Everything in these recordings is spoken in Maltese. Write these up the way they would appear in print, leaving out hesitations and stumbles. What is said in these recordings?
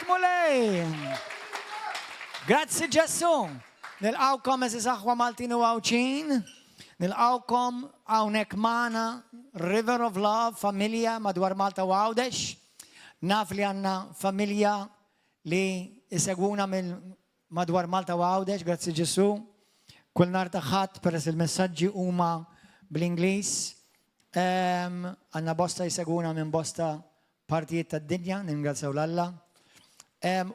Mulej! Grazzi Ġessu! Nilqawkom eżiz aħwa Maltin u għawċin. Nilqawkom għawnek maħna River of Love, familja madwar Malta u Għawdex. Naf li għanna familja li isegwuna mill madwar Malta u Għawdex, grazzi Ġessu. Kull nar taħħat peress il-messagġi huma bl-Inglis. Għanna bosta jisegwuna minn bosta partijiet tad dinja, ningrazzjaw l-Alla.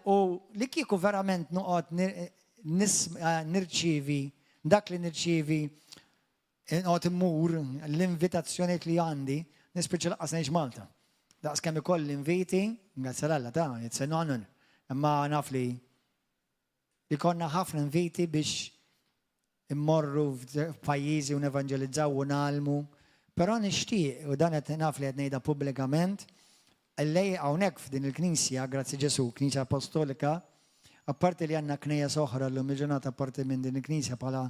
U li kieku verament nuqot nirċivi, dak li nirċivi, nuqot immur l-invitazzjoniet li għandi, nispiċi laqqas neġ Malta. Daqs kemm ikoll l-inviti, ningrazzjaw l-Alla, it's an honor. Imma naf li konna ħafna inviti biex immorru f'pajjiżi u nevanġelizzaw u nalmu. Però nixtieq, u dan qed naf li qed ngħidha pubblikament, Allej hawnhekk f'din il-Knisja, grazzi Ġesu, Knisja Apostolika, apparti li għandna knejja oħra llum il-ġurnata apparti minn din il-Knisja bħala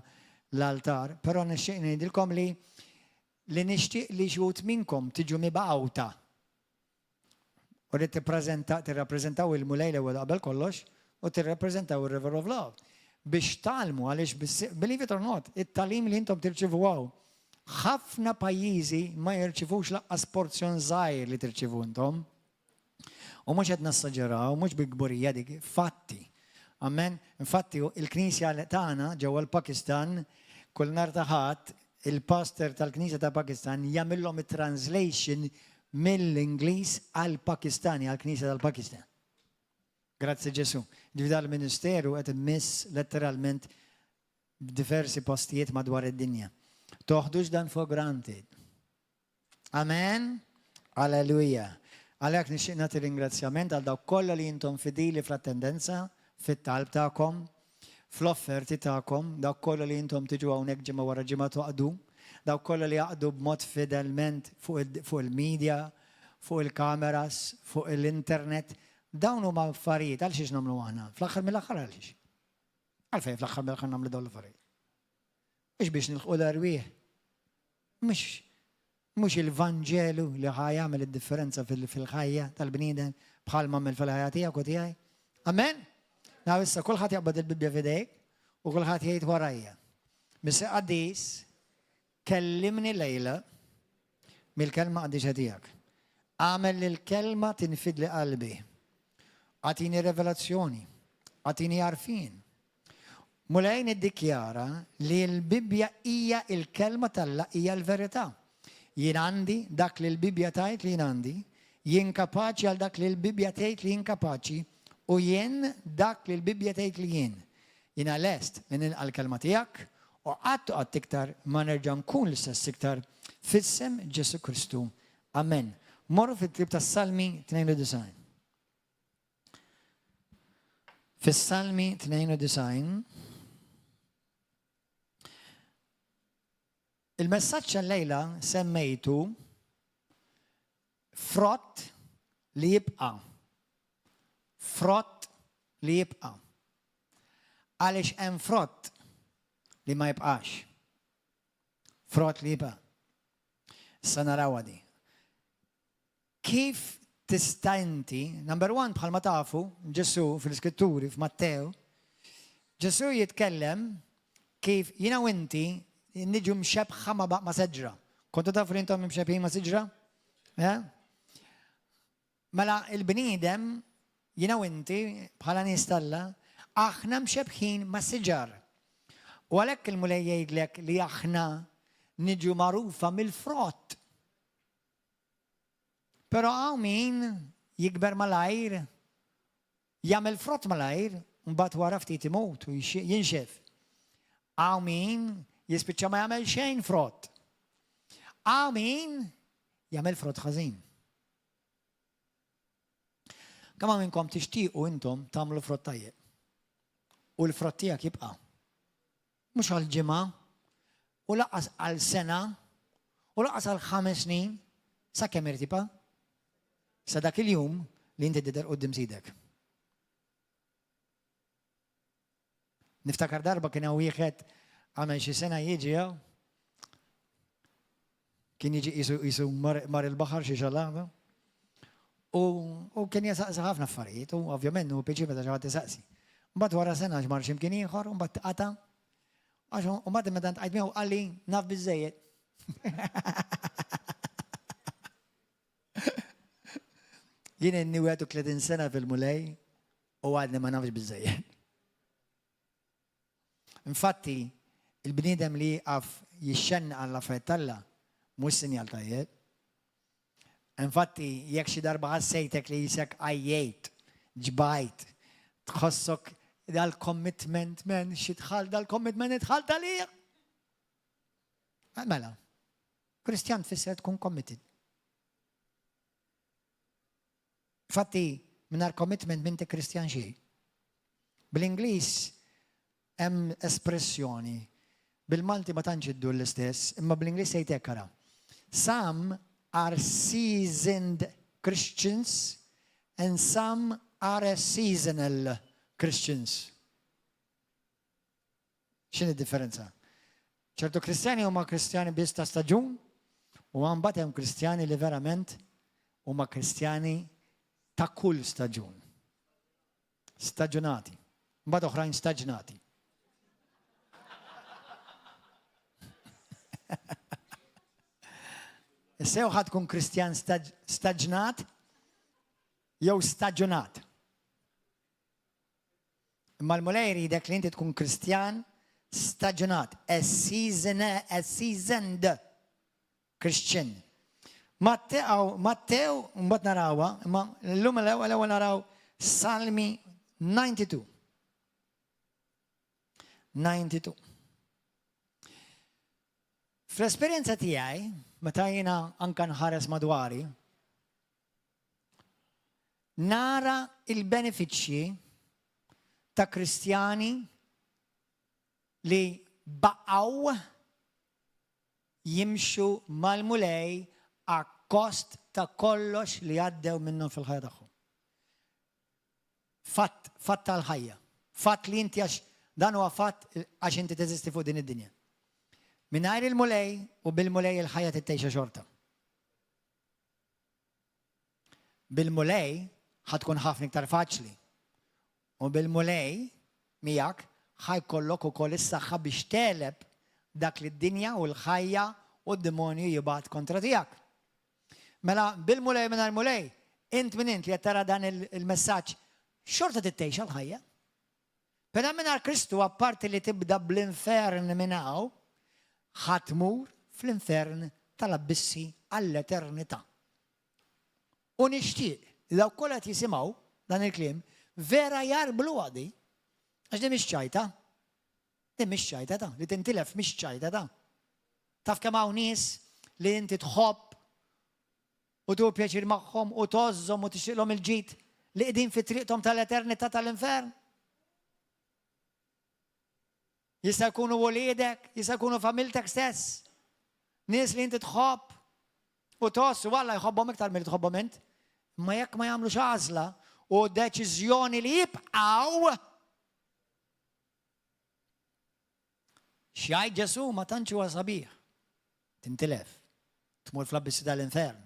l-altar, però nixtieq ngħidilkom li nixtieq li xi wħud minnkom tiġu mibgħuta. U li tirrappreżentaw il-mulej l-ewwel qabel kollox u tirrappreżentaw ir-River of Love. Biex talmu għaliex believe it or not, it-talim li intom tirċivuha. Ħafna pajjiżi ma jirċivux laqqas porzjon żgħir li tirċivu intom. U mhux qed nassaġeraw, mhux bil-gburija dik, fatti. Amen. Infatti il-Knisja tagħna ġewwa l-Pakistan kull nhar ta' Ħadd il-pastor tal-Knisja ta' Pakistan jagħmilhom it-translation mill-Ingliż għall-Pakistani, għall-Knisja tal-Pakistan. Grazzi Ġesu. Ġifieri l-Ministeru qed immiss letteralment b'diversi postijiet madwar id-dinja. Toħdux dan for granted. Amen. Alleluja. Għalhekk nixtieq nagħti ringrazzjament għal dawk kollha li intom fidili fl-attendenza, fit-talb tagħkom, fl-offerti tagħkom, dawk kollha li intom tiġu hawnhekk ġimgħa wara ġimgħa toqgħdu, dawk kollha li jaqdu b'mod fidelment fuq il-media, fuq il-kameras, fuq l-internet. Dawn huma affarijiet għal xiex nagħmlu aħna. Fl-aħħar mill-aħħar għal xiex. Għalfejn fl-aħħar mill-aħħar nagħmlu dawn l-affarijiet. Mhux biex nilħqu l-arwieħ. Mhux il-Vanġelu li ħajjagħmel id-differenza fil-ħajja tal-bniedem bħal m'għamel fil-ħajja tiegħek u tiegħi. Amen? Naw issa kulħadd jaqbad il-Bibja f'idejk u kulħadd jgħid warajja. Missa Qaddis kellimni lejla mill-kelma qaddixa tiegħek. Għamel il-kelma tinfid li qalbi. Għatini revelazzjoni, għatini għarfin. Mulej niddikjara li l-Bibja hija il-kelma tal-Alla hija l-verità. Jien għandi dak li l-Bibja tajt li jien għandi, jien kapaċi għal dak li l-Bibja tajt li jien kapaċi u jien dak li l-Bibja tajt li jien. Jien għal-est minn għal-kelma tiegħek u għattu għatt iktar ma nerġa' nkun l-istess iktar fissem Ġesu Kristu. Amen. Morru fit-trib tas-Salmi 92. Fis-Salmi 92 il-messaġġ għal-lejla semmejtu frott li jibqa'. Frott li jibqa'. Għaliex hemm frott li ma jibqax. Frott li jibqa'. Issa naraw għadi. Kif tista' inti, number one bħalma tafu, Ġesu fil-Iskritturi f'Mattew, Ġesu jitkellem kif jiena u inti niġu mxebħa ma seġra. Kontu tafu li intom mxebħin ma seġra? Mela il-bniedem jiena u inti bħala nistalla aħna mxebħin ma seġar. U għalhekk il-mulej jgħidlek li aħna niġu magħrufa mill-frott. Pero għaw min jikber malajr, jagħmel frott malajr, mbagħad wara ftit imut u jinxef. Għaw min jispiċċa ma jagħmel xejn frott. Għaw min jagħmel frott ħażin. Kemm minnkom tixtiequ intom tagħmlu frott tajjeb. U l-frott tiegħek jibqa'. Mhux għall-ġimgħa, u laqas għal sena, u laqas għal 5 snin, sakemm irtipa'. Sa dak il-jum li inti tidher quddiem sidek. Niftakar darba kien hawn wieħed għamel xi sena jiġi kien jiġi qisu mar il-baħar xi xalagħda U kien jasaqsi ħafna affarijiet, u ovvjament u peċi meta ġaħat jasaqsi. Mbagħad wara sena ġmar x'imkien ieħor, u mbagħad qata' għax u mbagħad meta ntqajt miegħu qal li naf biżżejjed. Jien inni 31 sena fil-mulej u għadni ma nafx biżżejjed. Infatti, il-bniedem li jaqaf jixxenna għall-affarijiet Alla mhux sinjal tajjeb. Infatti, jekk xi darba ħassejtek li jisek għajjejt, ġbajt, tħossok dal-commitment, men, xi tħall dal-commitment itħall talih. Mela, Kristjan tfisser tkun committed. Infatti, mingħajr commitment m'inti Kristjan xi. Bl-Ingliż hemm espressjoni. Bil-Malti ma tantx iddu l-istess, imma bl-Ingliż sejtek ara. Some are seasoned Christians and some are seasonal Christians. X'inhi d-differenza? ċertu Kristjani huma Kristjani biss ta' staġun u mbagħad hemm Kristjani li verament huma Kristjani ta' kull staġun. Staġunati. Mbagħad oħrajn staġnati. Sew ħadd tkun Kristjan staġnat jew staġunat. Imma l-mulej jridek li inti tkun Kristjan staġunat, a seasoned Christian. Mattew, mbagħad narawha, imma llum l-ewwel naraw Salmi 92. 92. Fl-esperjenza tiegħi, meta jiena anke nħares madwari, nara il-benefiċċji ta' Kristjani li baqgħu jimxu mal-mulej għakkost ta' kollox li għaddew minnhom fil-ħajja tagħhom. Fatt tal-ħajja. Fatt li inti għax dan huwa fatt għax inti teżisti fuq din id-dinja. Mingħajr il-mulej u bil-mulej il-ħajja tittejxa xorta. Bil-mulej ħatkun ħafna iktar faċli. U bil-mulej miegħek ħajkollok ukoll is-saħħa biex teleb dak li d-dinja u l-ħajja u d-demonju jibgħat kontra tiegħek. Mela bil-mulej mingħajr mulej, int minn int li qed tara dan il-messaġġ xorta tittejxa l-ħajja. Però mingħajr Kristu apparti li tibda bl-infern minn hawn, ħatmur fl-infern tal-abissi għall-eternità. U nixtieq li daw kollha jisimgħu dan il-kliem vera jarblu għadi, għax di mhix ċajta. Di mhix ċajta ta' li tintilef mhix ċajta ta'. Taf kemm hawn nies li inti tħobb u tu pjaċir magħhom u tożżhom u tixtieqlhom il-ġid li qegħdin fi triqthom tal-eternità tal-infern. Jista' jkunu woliedek, jista' jkunu familtek stess. Nies li inti tħobb u toss u Alla jħobbhom iktar milli tħobbhom int. Ma jekk ma jagħmlux għażla u deċiżjoni li jibqgħu x'jgħid Ġesu ma tantx huwa sabiħ. Tintilef. Tmur fl-abissi tal-infern.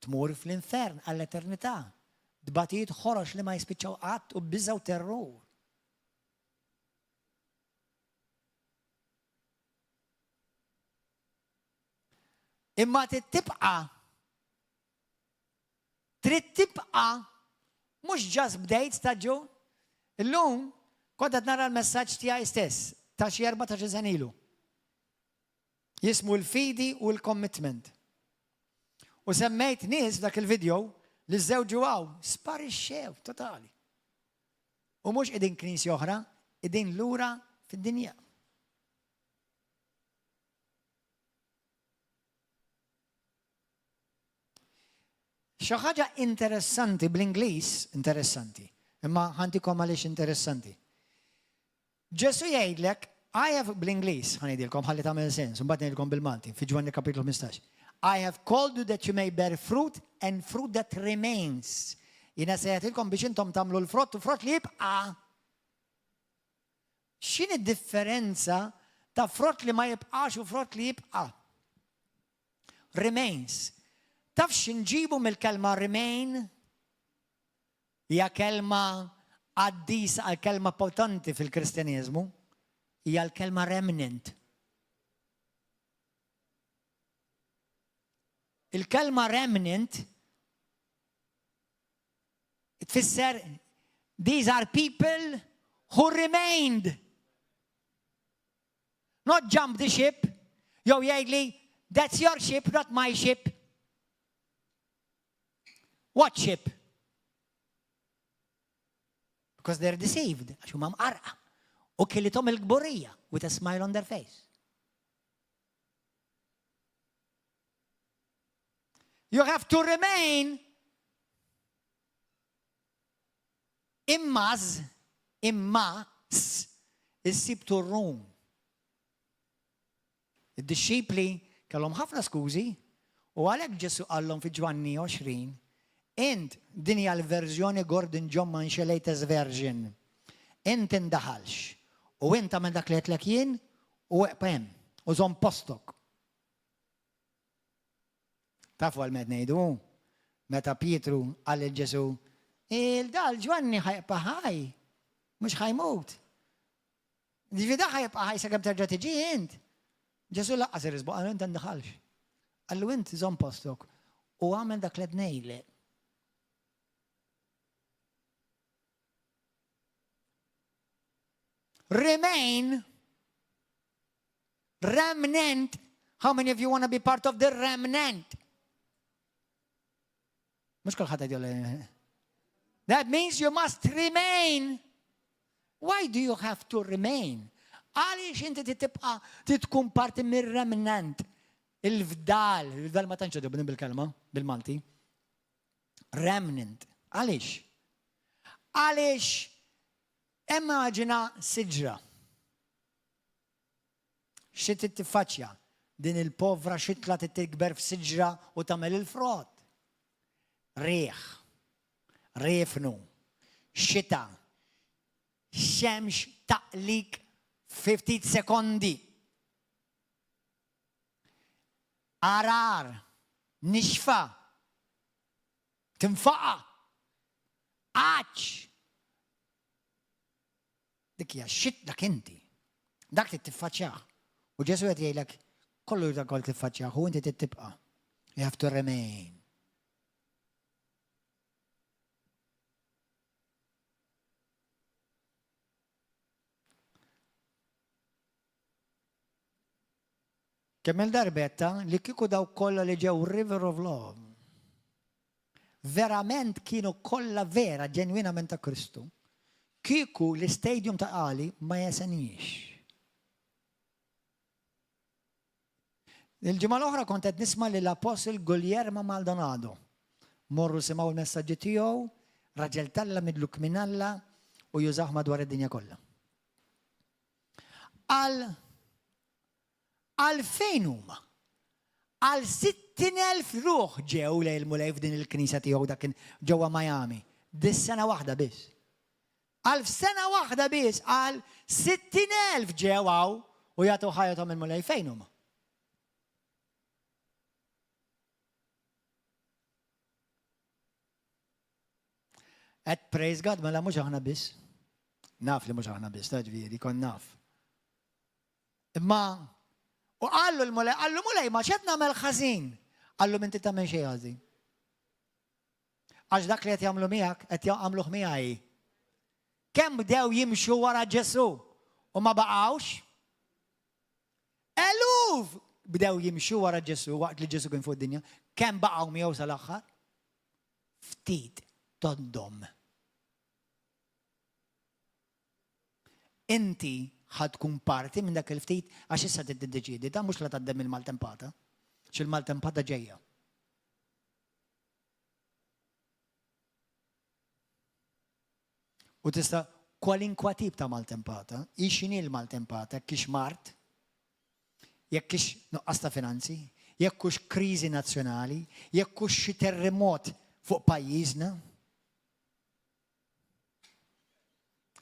Tmur fl-infern għall-eternità. Dbatijiet ħorox li ma jispiċċaw qatt u biża' u terrur. Imma trid tibqa' mhux ġas bdejt staġun. Illum kont qed nara l-messaġġ tiegħi stess ta' xi 14 sena ilu. Jismu l-fidi u l-commitment. U semmejt nies f'dak il-video li żewġu għaw sparixxew totali. U mhux qegħdin knisji oħra, qegħdin lura fid-dinja. Xi ħaġa interessanti bl-Ingliż, interessanti, imma ħantikom għaliex interessanti. Ġesu jgħidlek, I have bl-Ingliż, ħanidilkom ħalli tagħmel sens, imbagħad ngħidilkom bil-Malti, fi Ġwanni kapitlu 15. I have called you that you may bear fruit and fruit that remains. Jiena se jagħtilkom biex intom tagħmlu l-frott u frott li jibqa'. X'inhi d-differenza ta' frott li ma jibqax u frott li jibqa'? Remains. Taf x'inġibu mill-kelma remain? hija kelma qaddisa, kelma potenti fil-Kristjaneżmu, hija l-kelma remnant. Il-kelma remnant tfisser these are people who remained. Not jump the ship. Jew jgħidli, that's your ship, not my ship. What ship? Because they're deceived. Għax huma mqarqa. U kellithom il-gburija with a smile on their face. You have to remain imma issib turrum. Id-disċipli kellhom ħafna skużi u għalhekk Ġesu qallhom fi Ġwanni 20, int din hija l-verżjoni Gordon John Manchelate's version. Int indaħalx u int tagħmel dak li qedlek jien u hemm u żomm postok. Tafu għal-med ngħidu, meta Pietru qal Ġesu, il-dal Ġwanni ħajbqa' ħaj, mhux ħajmut. Ġifieri ħajbqa' ħaj sakemm terġa' tiġi int. Ġesu laqqas irisbu, għallu int ndaħalx. Għallu int żomm postok u għamel dak li ngħidlek. Remain, remnant. How many of you want to be part of the remnant? Mux kol ħadd jgħidlu. That means you must remain. Why do you have to remain? Għaliex inti tibqa tkun parti mir-remnant. Il-fdal ma tantx ġobni bil-kelma, bil-Malti. Remnant. Għaliex? Għaliex immaġina siġra. Xi tiffaċċja din il-povra xitla tikber f'siġra u tagħmel il-frott. Riħ, rifnu, xita, xemx taqlik 50 sekondi. Arar, nixfa, tinfaqa, għaċ. Dik hija xit dak inti. Dak li tiffaċċjah. U Ġesu qed jgħidlek kollu dak kol tiffaċċjah u inti tibqa'. You have to remain. Kemm il-darbetta li kieku daw kollha li ġew River of Love verament kienu kollha vera ġenwinament ta' Kristu, kieku l-istadium ta' qali ma jesenix. Il-ġimgħa l-oħra kont qed nisma' lill-Apostle Guglielmo Maldonado. Morru simgħu l-messaġġi tiegħu, raġel talla midluk minn Alla u jużaw madwar id-dinja kollha. Għalfejn huma? Għal 60,000 ruħ ġew lejl f'din il-Knisja tiegħu dak ġewwa Miami. Dis-sena waħda biss. Għal f'sena waħda biss għal 60,000 ġew hawn u jagħtu ħajjithom il-mulej fejn huma? Qed praise God mela mhux aħna biss. Naf li mhux aħna biss, taġvieri, kon naf. Imma u għallu l-mulej, għallu mulej, ma xed nagħmel ħażin. Għallu minti tagħmel xejn ħażin. Għax dak li qed jagħmlu miegħek qed jagħmluh miegħi. Kemm bdew jimxu wara Ġesu u ma baqgħux? Eluf bdew jimxu wara Ġesu waqt li Ġesu kien fuq id-dinja. Kemm baqgħu miegħu sal-aħħar? Ftit tondhom. Inti ħadkun parti minn dak il-ftit għax issa tiddeċiedi ta' mhux la taddem il-maltempata. X'il-maltempata ġejja. U tista' kwalinkwa tip ta' maltempata, x'inhi l-maltempata, jekk hix mart, jekk hix nuqqas ta' finanzi, jekk hux kriżi nazzjonali, jekk hux xi terremot fuq pajjiżna.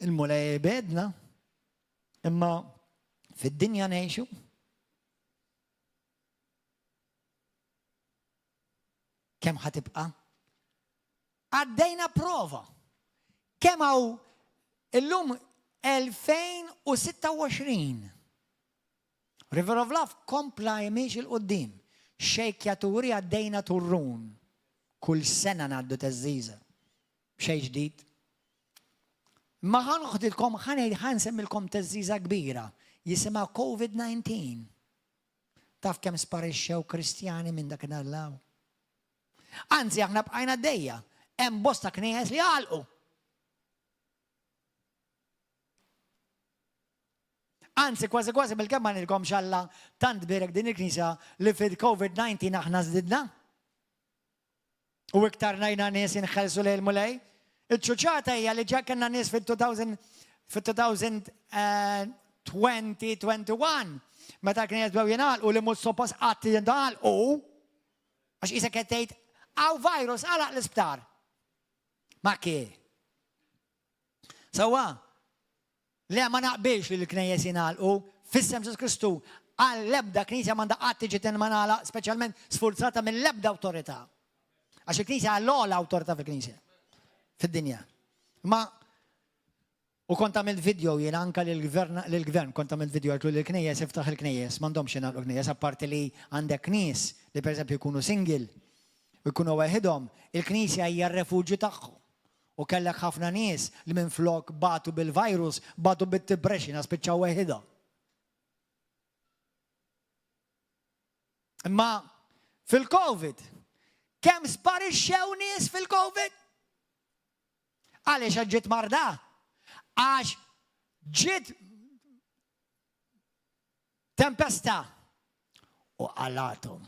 Il-mulej bedna. Imma fid-dinja ngħixu. Kemm ħatibqa'? Għaddejna prova. kemm hawn illum 2026. River of Love kompla jimiex il-qoddim. Xejkjaturi għaddejna turrun. Kull sena ngħaddu teżżiża. Xej ġdid. Ma ħanħdilkom ħansemmilkom teżżiża kbira. Jisimha COVID-19. Taf kemm sparixxew Kristjani minn dak nallaw. Anzi, aħna bqajna għaddejja. Hemm bosta knies li għalqu. Anzi, kważi bil-kemm ma nilkom xalla tant birek din il-Knisja li fil-COVID-19 aħna żdidna. U iktar najna nies inħelsu lejl mulej. Il-ċuċata hija li ġa kellna nies fil-2020-21 meta kien jitbew jingħalqu li mhux suppost qatt jingħalqu għax isek qed tgħid hawn virus għalaq l-isptar. Ma kien. Sewwa, le ma naqbilx li l-knejjes jingħalqu fis-sem Ġesu Kristu għall-ebda knisja m'għandha qatt tiġi tinmanala speċjalment sfurzata mill-ebda awtorità. Għax il-Knisja għall-ogħla awtorità fil-Knisja fid-dinja. Ma u kont għamilt video jien anke lill-gvern kont għamilt video għaltu li l-knejjes iftaħ il-knejjes m'għandhomx jingħalqu knejjes apparti li għandek nies li pereżempju jkunu single u jkunu waħedhom, il-Knisja hija r-refuġju tagħhom. U kellek ħafna nies li minflok batu bil-virus, batu bit-depression, spiċċaw weħida. Imma fil-COVID, kemm sparixxew nies fil-COVID? Għaliex ġiet marda? Għax ġiet tempesta u għalatom.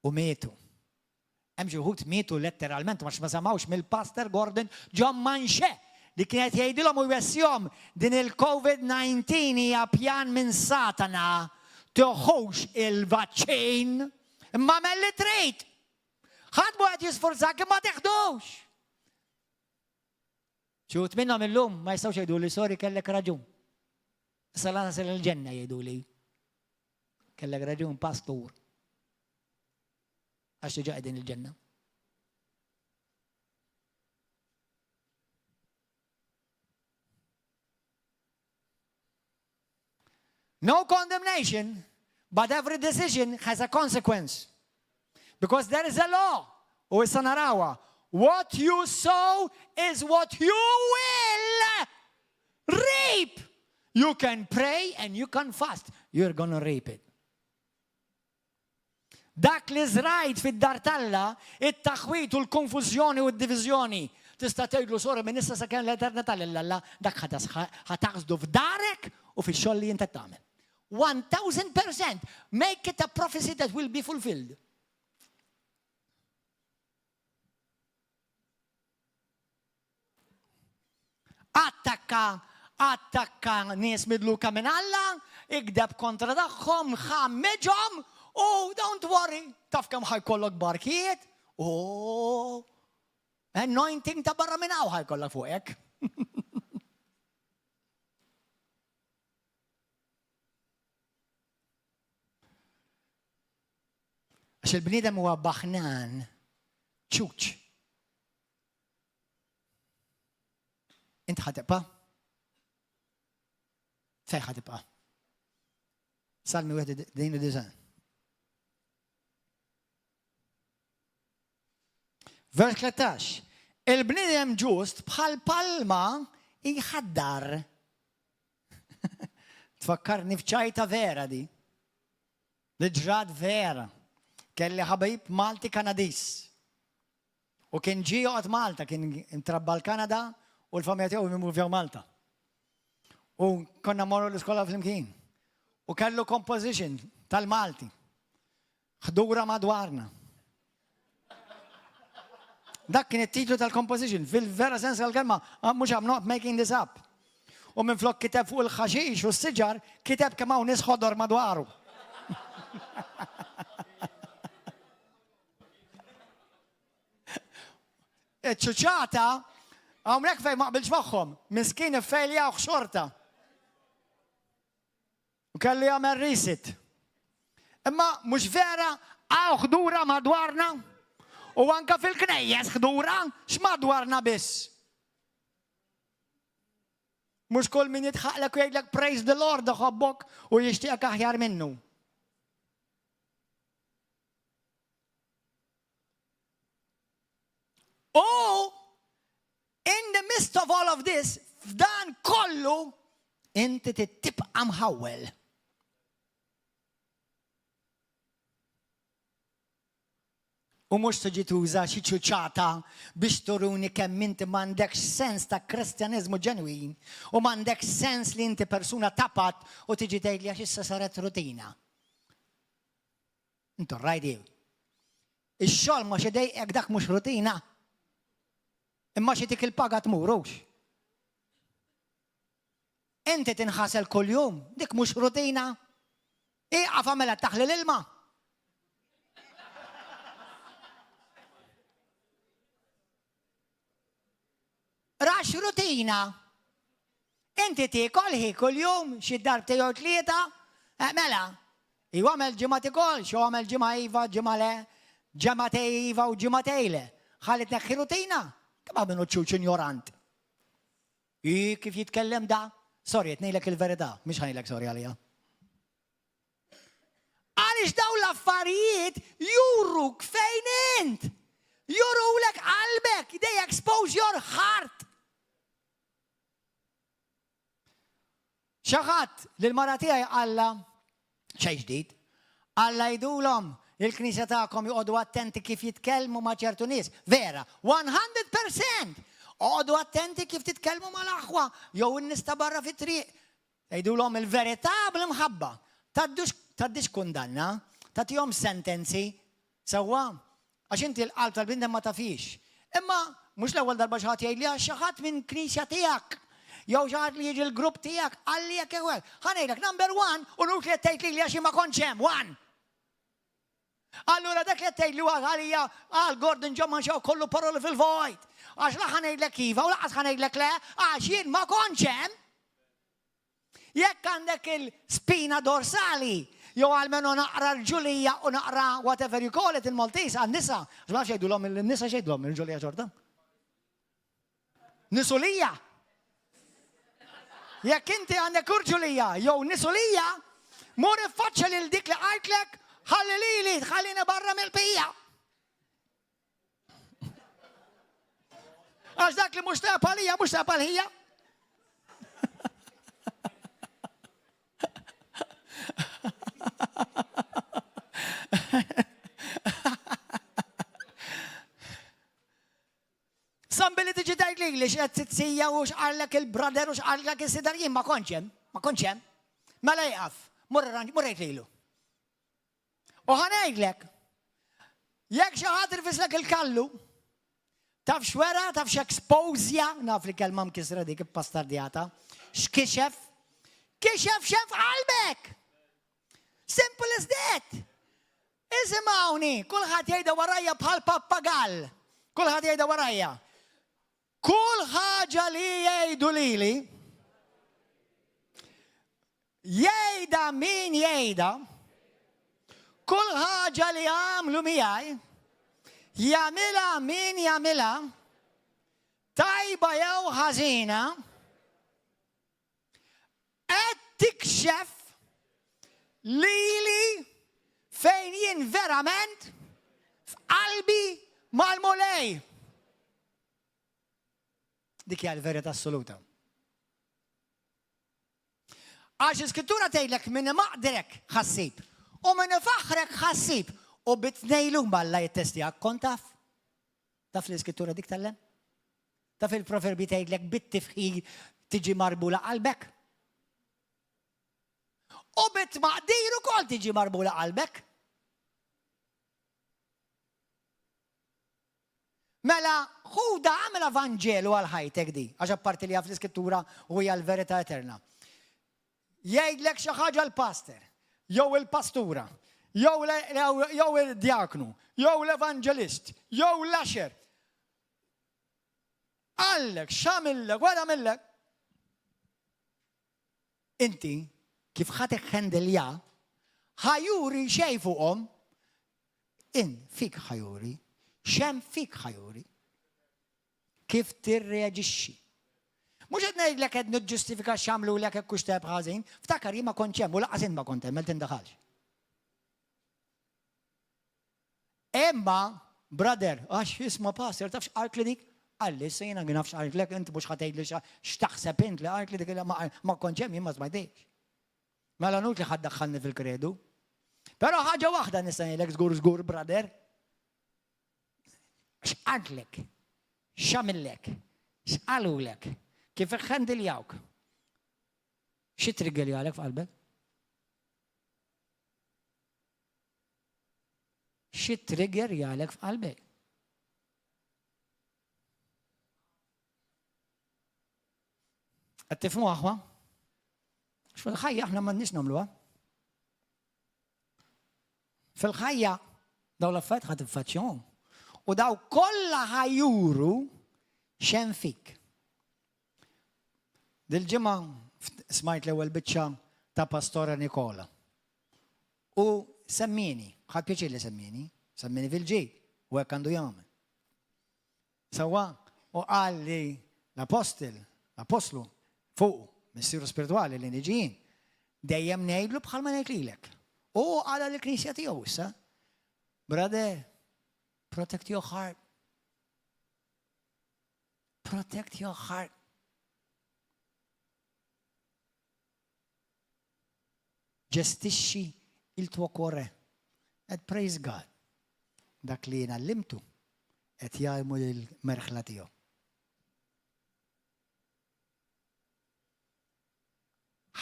U mietu. Hemm xi wħud mietu letteralment ma samawx mill-Pastor Gordon John Manche li kienet jgħidilhom u jwessihom din il-COVID-19 hija pjan minn Satana toħux il-vaċċin imma melli trid. Ħadmu qed jisforzak imma teħdux. Xi wħud minnhom illum ma jistgħux jgħidu li sorry kellek raġun. Issa la nasel il-ġenna jgħidu li kellek raġun pastur. Għax tiġa qegħdin il-ġenna. No condemnation, but every decision has a consequence. Because there is a law. U issa narawha. What you sow is what you will reap. You can pray and you can fast. You're gonna reap it. Dak li żrajt fid-dar talla, it-taħwit u l-konfużjoni u d-diviżjoni. Tista' tgħidlu sori minn issa sakemm l-eternità lil-Alla dak ħataħsdu f'darek u fix-xogħol li inti tagħmel. 1000% make it a prophecy that will be fulfilled. Attakka nies midluka minn Alla, ikdeb kontra tagħhom, ħammeġhom. Oh, don't worry. Taf kemm ħajkollok barkiet? Oh, anointing ta' barra minn hawn ħajkollok fuqek. Għax il-bniedem huwa baħnan ċuċ. Int ħatibqa'? Fej ħatibqa'? Salmi wieħed din id-diżan. Vers 13. Il-bniedem ġust bħal palma jħaddar. Tfakkarni f'ċajta vera di. L-ġrad vera. Kelli ħabib Malti Kanadis. U kien ġi joqgħod Malta, kien intrabba l-Kanada u l-familja tiegħu jmuvjaw Malta. U konna morru l-iskola fl-imkien. U kellu composition tal-Malti. Ħdura madwarna. Dak kien it-titlu tal-composition, fil-vera sens tal-kelma, mhux I'm not making this up. U minn flok kiteb fuq il-ħaxix u s-siġar, kiteb kemm hawn nies ħodor madwaru. Iċ-ċuċata, hawnhekk fejn ma qbilx magħhom, miskien iffejljaw xorta. U kellu jagħmel risit. Imma mhux vera hawn ħdura madwarna U anka fil-knejjes ħdura, x'madwarna biss. Mhux kull min jitħaqlek u jgħidlek praise the Lord ħobbok u jixtieqek aħjar minnu. U in the midst of all of this, f'dan kollu, inti tibqa' mħawwel. U mhux tiġi tuża xi ċuċata biex turuni kemm inti m'għandekx sens ta' kristjaniżmu ġenwin u m'għandekx sens li inti persuna tapat u tiġi tgħidli għax issa saret rutina. Intu rajdi. Ix-xogħol ma xi dejqek dak mhux rutina. Imma xi tik il-paga tmurux. Inti tinħasel kuljum, dik mhux rutina. Iqaf għamela taħli l-ilma. Rax rutina. Inti tikol hi kuljum xi darbtej jew tlieta, mela. Iwa għamel ġimgħa tikol, xi għamel ġimgħa iva, ġimgħa le, ġimgħatej iva u ġimgħatej le. Ħallit neħħi rutina. Kemm għamlu ċuċ ignorant. Kif jitkellem da? Sorry, ngħidlek il-verità, mhux ħanilek sorry għalija. Għaliex dawn l-affarijiet juruk fejn int. Jurulek qalbek, they expose your heart. Xaħat l-mara tiegħi Alla xejn ġdid, Alla jgħidulhom il-Knisja tagħkom joqogħdu attenti kif jitkellmu ma' ċertu nies. Vera, 100%. Oqgħodu attenti kif titkellmu mal-aħwa jew in-nies ta' barra fit-triq. Jgħidulhom il-verità bl-imħabba. T'għaddix kundanna, tagħtihom sentenzi sewwa. Għax inti l-qalb tal-bniedem ma tafix. Imma mhux l-ewwel darba xi ħadd jgħidli xi ħadd minn knisja tiegħek. Jew xi ħadd li jiġi l-grupp tiegħek għalli jekk hekk. Ħanejlek number 1 u nuk li tgħid li għax ma kontx hemm 1. Allura dak li tgħidli għalija għal Gordon John xew kollu paroli fil-vojt. Għax la ħanejdlek iva u laqas ħanejdlek le għax jien ma kontx hemm. Jekk għandek il-spina dorsali, jew għalmenu naqra l-ġulija u naqra whatever you call it il-Maltese, għan-nisa. X'ma xejdulhom il-nisa xejdulhom il-ġulija ġorda? Nisulija. Jekk inti għandek urġulija jew nisulija, mur iffaċċa lil dik li qajtlek ħalli lili tħallini barra mill-pija. Għax dak li mhux taqbal hija mhux taqbal hija. Somebody tiġi tgħidli li x'qed titsija u x'qallek il-brother u x'qallek is-sidar jien ma kontx hemm. Mela jqaf, mur ngħid lilu. U ħanejdlek, jekk xi ħadd irfislek il-kallu, taf xwera, taf x'exposja, naf li kelma mkisra dik il-pastardjata, x'kixef, xef qalbek. Simple as that. Isimgħuni, kulħadd jgħidha warajja bħal pappagall. Kulħadd jgħidha warajja. Kull ħaġa li jgħidu lili, jgħidha min jgħidha, kull ħaġa li għamlu miegħi, jagħmilha min jagħmilha, tajba jew ħażina, qed tikxef lili fejn jien verament f'qalbi mal-mulej. Dik hija l-verità assoluta. Għax iskrittura tgħidlek min maqdirek ħassib u min ifaħħrek ħassib u bitnejlu Alla jittestijak kont taf? Taf l-iskrittura dik tal-lem? Taf il-proverbi tgħidlek bit-tifħir tiġi marbula qalbek? U bit-maqdir ukoll tiġi marbula qalbek? Mela, ħuda għamela Vangelu għal ħajtek di, għax apparti li għaf l-iskrittura u hija l-verità eterna. Jgħidlek xi ħaġa l-pastor, jew il-pastura, jew il-diaknu, jew l-evangelist, jew l-asher. Għallek, xamillek, wara millek. Inti, kif ħatek ħendelja, ħajuri xej fuqhom, fik ħajuri, Xem fik ħajuri. Kif tirreaġixxi. Mhux qed ngħidlek qed niġġustifika x'għamlu lek hekk hux tajb ħażin, ftakar jien ma kontx hemm u laqas int ma kont hemm mel tindaħalx. Imma, brother, għax isma' pastor, tafx qalt li dik? Għalli, issa jiena nafx qalt lek inti mhux ħatejdli x'taħseb int li qalt li dik ma kontx hemm jien ma smajtejx. Mela nut li ħaddaħħalni fil-kredu. Però ħaġa waħda nista' ngħidlek żgur, brother. X'qaltlek? X'għamillek? X'qalulek? Kif iħħendiljawk? Xi triggerjalek f'qalbek? Xi triggerjalek f'qalbek? Qed tifhmu aħwa? Fil-ħajja aħna m'għandniex nagħmluha. Fil-ħajja daw l-affarijiet ħadd tiffaċċjahom. U daw kollha ħajjuru x'hemm fik. Dil-ġimgħa smajt l-ewwel biċċa ta' Pastora Nikola. U semmini, ħadd pjaċir li semmini fil-ġid, u hekk għandu jagħmel. Sewwa u qal li l-apostlu fuq missieru spirituali li niġin dejjem ngħidlu bħalma ngħid lilek. U għala l-Knisja tiegħu issa. Brother, protect your heart. Protect your heart. Ġestixxi il-tuo kore. And praise God. Dak li jiena allimtu qed jgħalmu l-merħla tiegħu.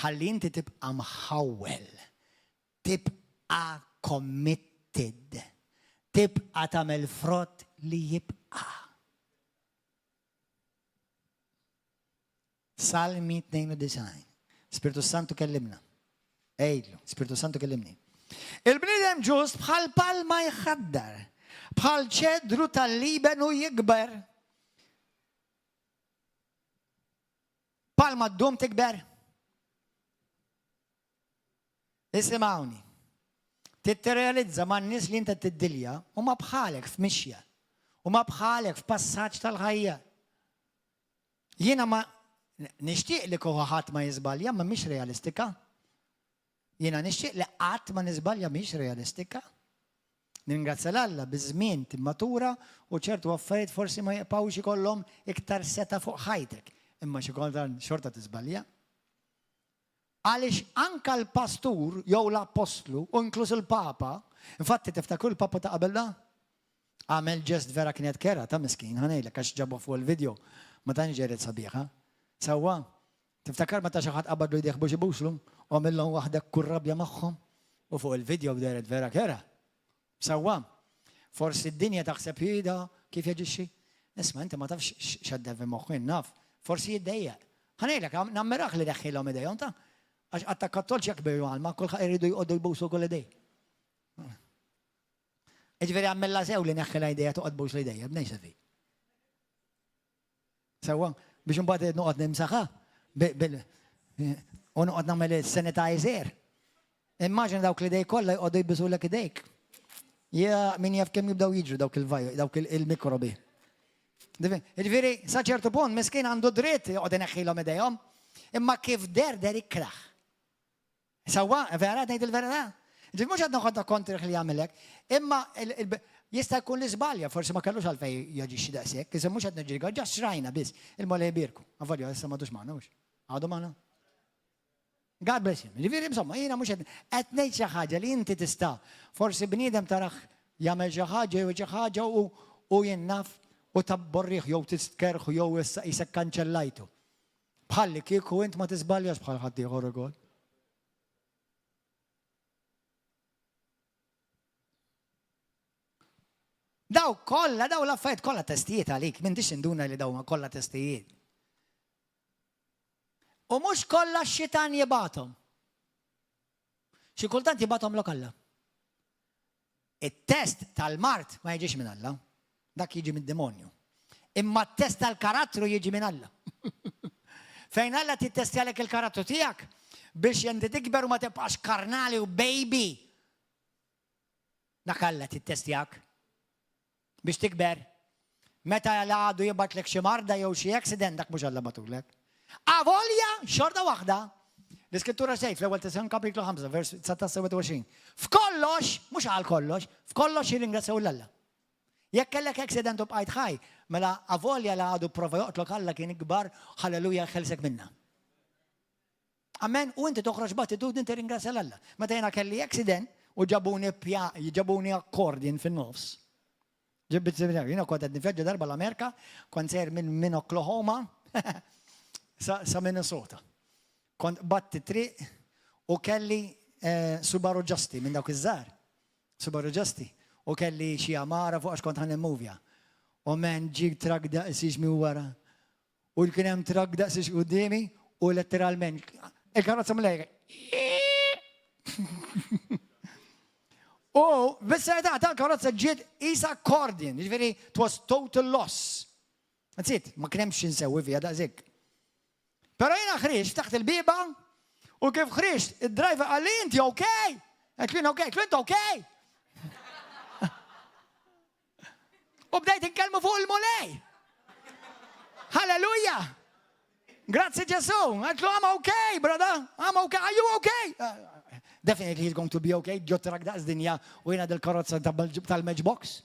Ħalli inti tibqa' mħawwel, tibqa' committed, tibqa' tagħmel frott li jibqa'. Salmi 92. Spiritu Santu kellimna. Ejdlu, Spiritu Santu kellimni. Il-bniedem ġust bħal palma jħaddar, bħal ċedru tal-Libenu jikber. Palma d-dum tikber. Isimawni, titrealizza ma' n-nis li inta t-dilja u ma' bħalek f'mixja, u ma' bħalek f'passaġġ tal-ħajja. Jiena ma' nixtieq li kuħaħat ma' jizbalja, ma' mhix realistika. Jiena nixtieq li qatt ma' nizbalja mhix realistika. Ningrazzja l-Alla biż-żmien timmatura u ċertu affarijiet forsi ma jibqgħux ikollhom iktar seta' fuq ħajtek, imma xi xorta tiżbalja. Għaliex anka l-pastur jew l-apostlu u inkluż il-papa, infatti tiftakru l-papa ta' qabel da? Għamel ġest vera kienet kera ta' miskin, ħanejlek għax ġabu fuq il-video, ma ta' ġeret sabiħa. Sewwa, tiftakar ma ta' xi ħadd qabad lu jdieħbu xi buslum u għamillhom waħda kurrabja magħhom u fuq il-video bderet vera kera. Sewwa, forsi d-dinja taħseb jida kif jaġixxi. Isma' inti ma tafx x'għaddej fi moħħin naf, forsi jiddejjaq. Ħanejlek nammiraħ li daħħilhom idejhom ta' għax għatta kattolċ jakberu għalma, kolħa iridu jgħoddu jbusu kol idej. Iġveri għammella sew li neħħela ideja tuqad bux l-ideja, b'nej safi. Sewa, biex mbagħad nuqgħod nimsaħħa, u nuqgħod nagħmel sanitizer. Immaġina dawk l-idej kollha jgħoddu jbisu l idejk. Ja, min jaf kemm jibdaw jiġru dawk il-mikrobi. Iġveri, sa ċertu punt, miskin għandu dritt jgħoddu neħħilhom idejhom, imma kif der ikkraħ. Sawa, vera, nejt il-verità. Ġif mux għadna ħodda kontri li għamilek, imma jista jkun li zbalja, forsi ma kellux għalfej jaġixi daqsek, kisa mux għadna ġirga, ġas xrajna bis, il-mole jibirku. Għavolju, jessa ma dux maħna, ux. Għadu maħna. God bless him. Ġifiri, insomma, jina mux għetnejt xaħġa li inti tista, forsi bnidem tarax jgħamil xaħġa u jinnaf u tabborriħ, jow tistkerħu, jow jisek kanċellajtu. Bħalli kieku int ma tizbaljax bħal ħaddi ħorru. Daw kolla, daw l-affarijiet kolla testijiet għalik, minn dix induna li daw kolla testijiet. U mux kolla xitan jibatom. Xi kultant jibatom lokalla. Il-test tal-mart ma jiġix minn Alla, dak jiġi minn demonju. Imma t-test tal-karattru jiġi minn Alla. Fejn Alla tittestjalek il-karattru tijak biex jendi tikber u ma tibqax karnali u baby. Dak Alla tittestjak. biex tikber. Meta l-għadu jibatlek xi marda jew xi accident dak mhux Alla batulek. Avolja xorta waħda. L-iskrittura xejn fl-ewwel Tessalon kapitlu 5 vers 19-27. F'kollox, mhux għal kollox, f'kollox jirringrazzjaw l-Alla. Jekk kellek accident u bqajt ħaj, mela avolja l-għadu prova joqtlok Alla kien ikbar, halleluja ħelsek minna. Amen, u inti toħroġ b'attitudni inti ringrazzja l-Alla. Meta jiena kelli accident u ġabuni accordion fin-nofs. Jiena kont qed nifeġġa darba l-Amerika, kont sejr minn Oklahoma sa Minnesota. Kont batti triq u kelli Subaru Justy minn dawk iż-żgħar. Subaru Justy. U kelli xi amara fuq għax kont ħanem movja. U men ġig trak daqsix mi wara. U kien hemm trak daqsix qudiemi u letteralment il-karozza mlejka. U bis-sejta tal-karozza ġiet isa accordion, jiġifieri it was total loss. That's it, ma kien hemm x'insewi fiha daqshekk. Però jiena ħriġt taħt il-biba u kif ħriġt id-driver qal li inti okej. Qed li okej, kif inti okej. U bdejt inkellmu fuq il-mulej. Halleluja! Grazzi Ġesu. Għetlu, I'm okay, brother. I'm okay. Are you okay? Definitely he's going to be okay. Ġot rak daqs dinja u jina del-karozza tal-matchbox.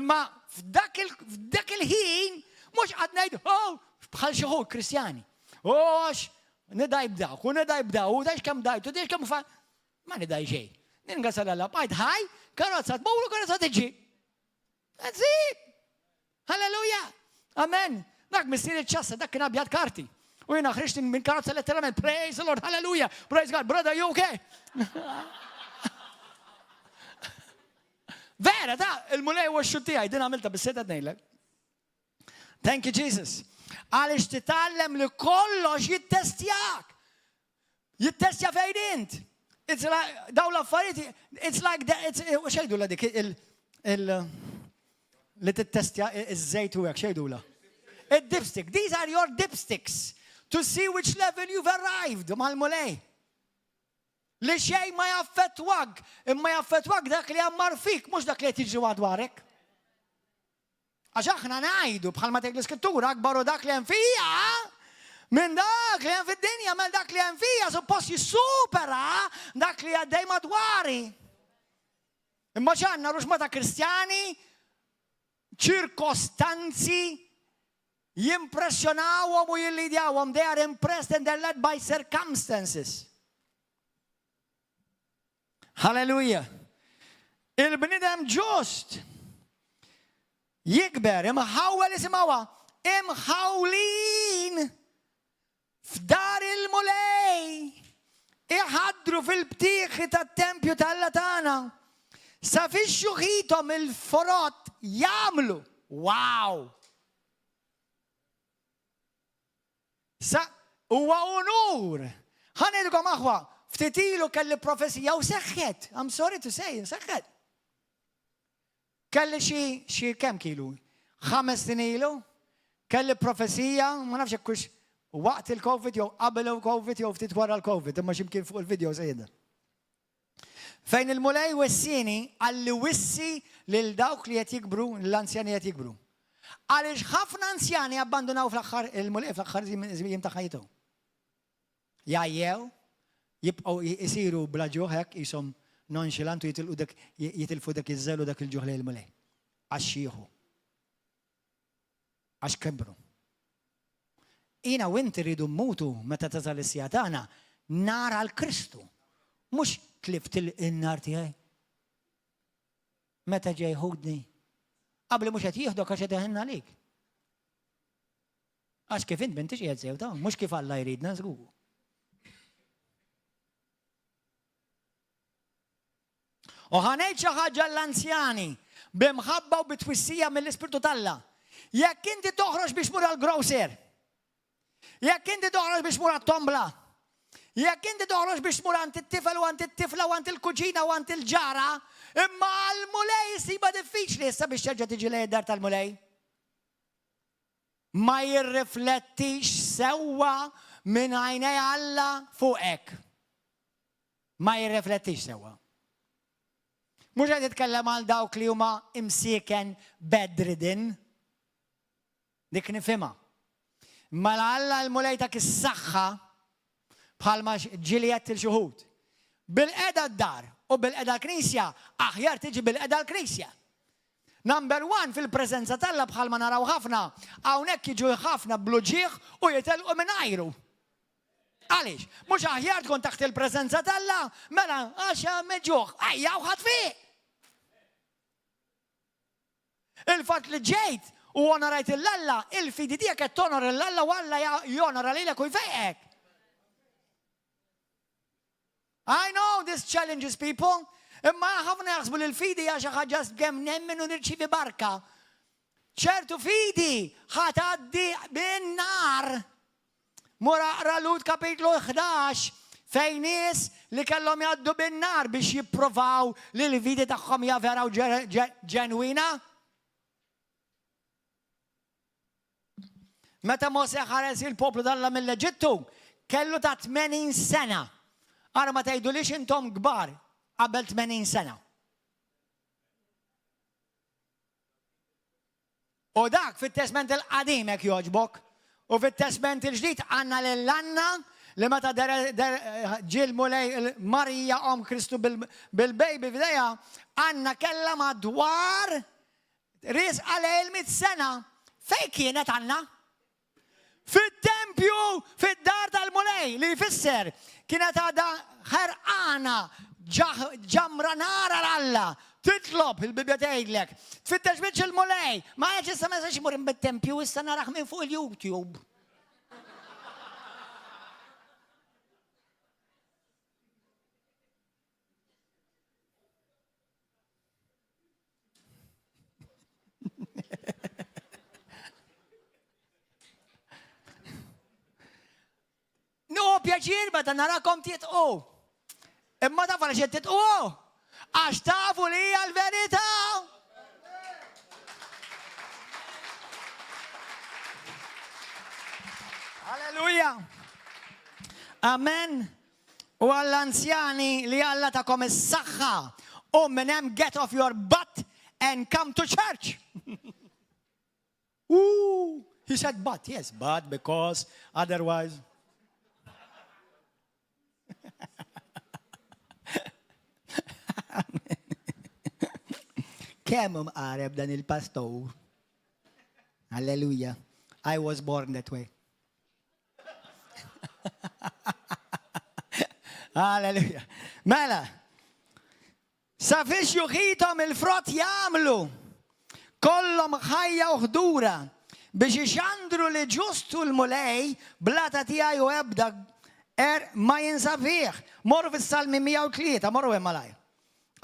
Imma f'dak il-ħin mhux qed ngħid, bħal xi ħud Kristjani. Nidaj b'dawk, u nidaj b'daw, u dax kemm dajtu, dax kemm fa' ma nidaj xejn. Ningasal Alla, bqajt ħaj, karozza tmur u karozza tiġi. That's it. Halleluja. Amen. Dak missier iċċassa, dak kien abjad karti. U jiena ħriġt minn karozza letteralment, praise the Lord, halleluja, praise God, brother, you okay? Vera, il-mulej u x-xuttijaj, din għamilta bis-seta d-nejlek. Thank you, Jesus. Għalix titallem li kollox jittestjak. Jittestja fejn int. It's like, daw l-affarijiet, it's like, xejdu la dik, li tittestja iż-żejt u għek, xejdu la. Il-dipstick, these are your dipsticks to see which level you've arrived mal-mulej. Li xej ma jaffettwak, imma jaffettwak dak li jammar fik, mux dak li tiġi għadwarek. Għax aħna ngħidu bħalma tgħid l-Iskrittura akbaru dak li hemm fija minn dak li hemm fid-dinja, minn dak li hemm fija suppost jissupera dak li għaddej madwari. Imma ċanna rux ta' Kristjani ċirkostanzi jimpressjonawhom u jillidjawhom. They are impressed and they're led by circumstances. Halleluja. Il-bnidem ġust jikber, imħawel isimawa, imħawlin f'dar il-mulej, iħadru fil-btiħi tat-tempju tal-latana, sa fix-xuħitom il-forot jamlu. Wow! Sa huwa unur. Ħanedkom aħwa, ftitilu kelli profesija u seħħet. I'm sorry to say, seħħet. Kelli xi kemm kilu? 5 snin ilu. Kelli profesija, ma nafx kux waqt il-Covid jew qabel il-Covid jew ftit wara l-Covid, imma x'imkien fuq il-video sejda. Fejn il-mulej wessini għalli wissi lil dawk li qed jikbru, l-anzjani qed jikbru. Għaliex ħafna anzjani abbandonaw fl-aħħar il-mulej fl-aħħar żmien ta' ħajthom. Jajjew, jibqgħu jisiru bla ġuħ hekk ishom nonxilant u jitilfu dak iż-żelu dak il-ġuħ lejn il-mulej. Għax jieħu. Għax kebru. Jiena u inti rridu mmutu meta tasal is-sija tagħna nara l-Kristu. Mhux tlift in-nar tiegħi. Meta ġej ħudni. Qabel mhux qed jieħdok għax qed iħenna għalik. Għax kif int m'intix qiegħed sew ta' mhux kif Alla jridna żgur. U ħanejt xi ħaġa l-anzjani b'imħabba u bitwissija mill-Ispirtu t'Alla. Jekk inti toħroġ biex mur għall-grocer, jekk inti toħroġ biex mur għat-tombla, jekk inti toħroġ biex mur għand it-tifel u għand it-tifla u għand il-kuġina u għand il-ġara, imma għall-mulej jisiba diffiċli issa biex terġa' tiġi lejn id-dar tal-mulej. Ma jirriflettix sewwa minn għajnej Alla fuqek. ma jirreflettix sewwa. Mhux qed jitkellem għal dawk li huma imsieken bedridden. Dik nifhimha. Mela Alla l-mulejtak is-saħħa bħalma ġiliet il-xuħud. Bil-qeda d-dar u bil-qeda l-Knisja, aħjar tiġi bil-qeda l-Knisja. Number one fil-preżenza tal-Alla bħalma naraw ħafna, hawnhekk jiġu ħafna bluġieħ u jitelqu minn ajru. Għaliex, mhux aħjar tkun taħt il-preżenza tal-Alla, mela għaxa meġuħ, ejja u ħadd il-fatt li ġejt u onorajt l-Alla, il-fidi tiegħek qed tonor l-Alla u Alla jonora lilek u jfejqek. I know this challenges people. Imma ħafna jaħsbu li l-fidi għaxa ħaġa kemm nemmen u nirċivi barka. ċertu fidi ħataddi bin-nar. Mura aqra Lut kapitlu 11 fejn nies li kellhom jgħaddu bin-nar biex jippruvaw li l-fidi tagħhom javeraw ġenwina. Meta Mose ħares il-poplu dalla mill-Eġittu, kellu ta' 80 sena. Ara ma tgħidulix intom kbar qabel 80 sena. U dak fit-Testament il-qadim hekk jogħġbok, u fit-Testament il-ġdid għandna lill-Anna li meta ġilmu lej Marija Kristu bil-bejbi f'dejha, Anna kellha madwar risqa lejl 100 sena. Fejn kienet Anna? Fit-tempju, fid-dar tal-mulej li jfisser kienet għadha ħerqana ġamra nara l-Alla titlob il-Bibja tgħidlek tfittex biċ il-mulej ma għax issa ma jistax imur bit-tempju issa naraħ minn fuq il-YouTube. No, pjaċir, meta narakom titqu. Imma taf għaliex qed titqu? Għax tafu li hija l-verità. Alleluja. Amen. U għall-anzjani li Alla takom is-saħħa u minn hemm get off your butt and come to church. He said but, yes, but because otherwise. Kemm qareb dan il-pastor. Hallelujah. I was born that way. Hallelujah. Mela. Safix juħitom il-frott jagħmlu. Kollhom ħajja u ħdura biex ixandru li ġustu l-mulej blata tiegħi u ebda ma jinsafih. Morru fis-Salmi 103, morru hemm malaj.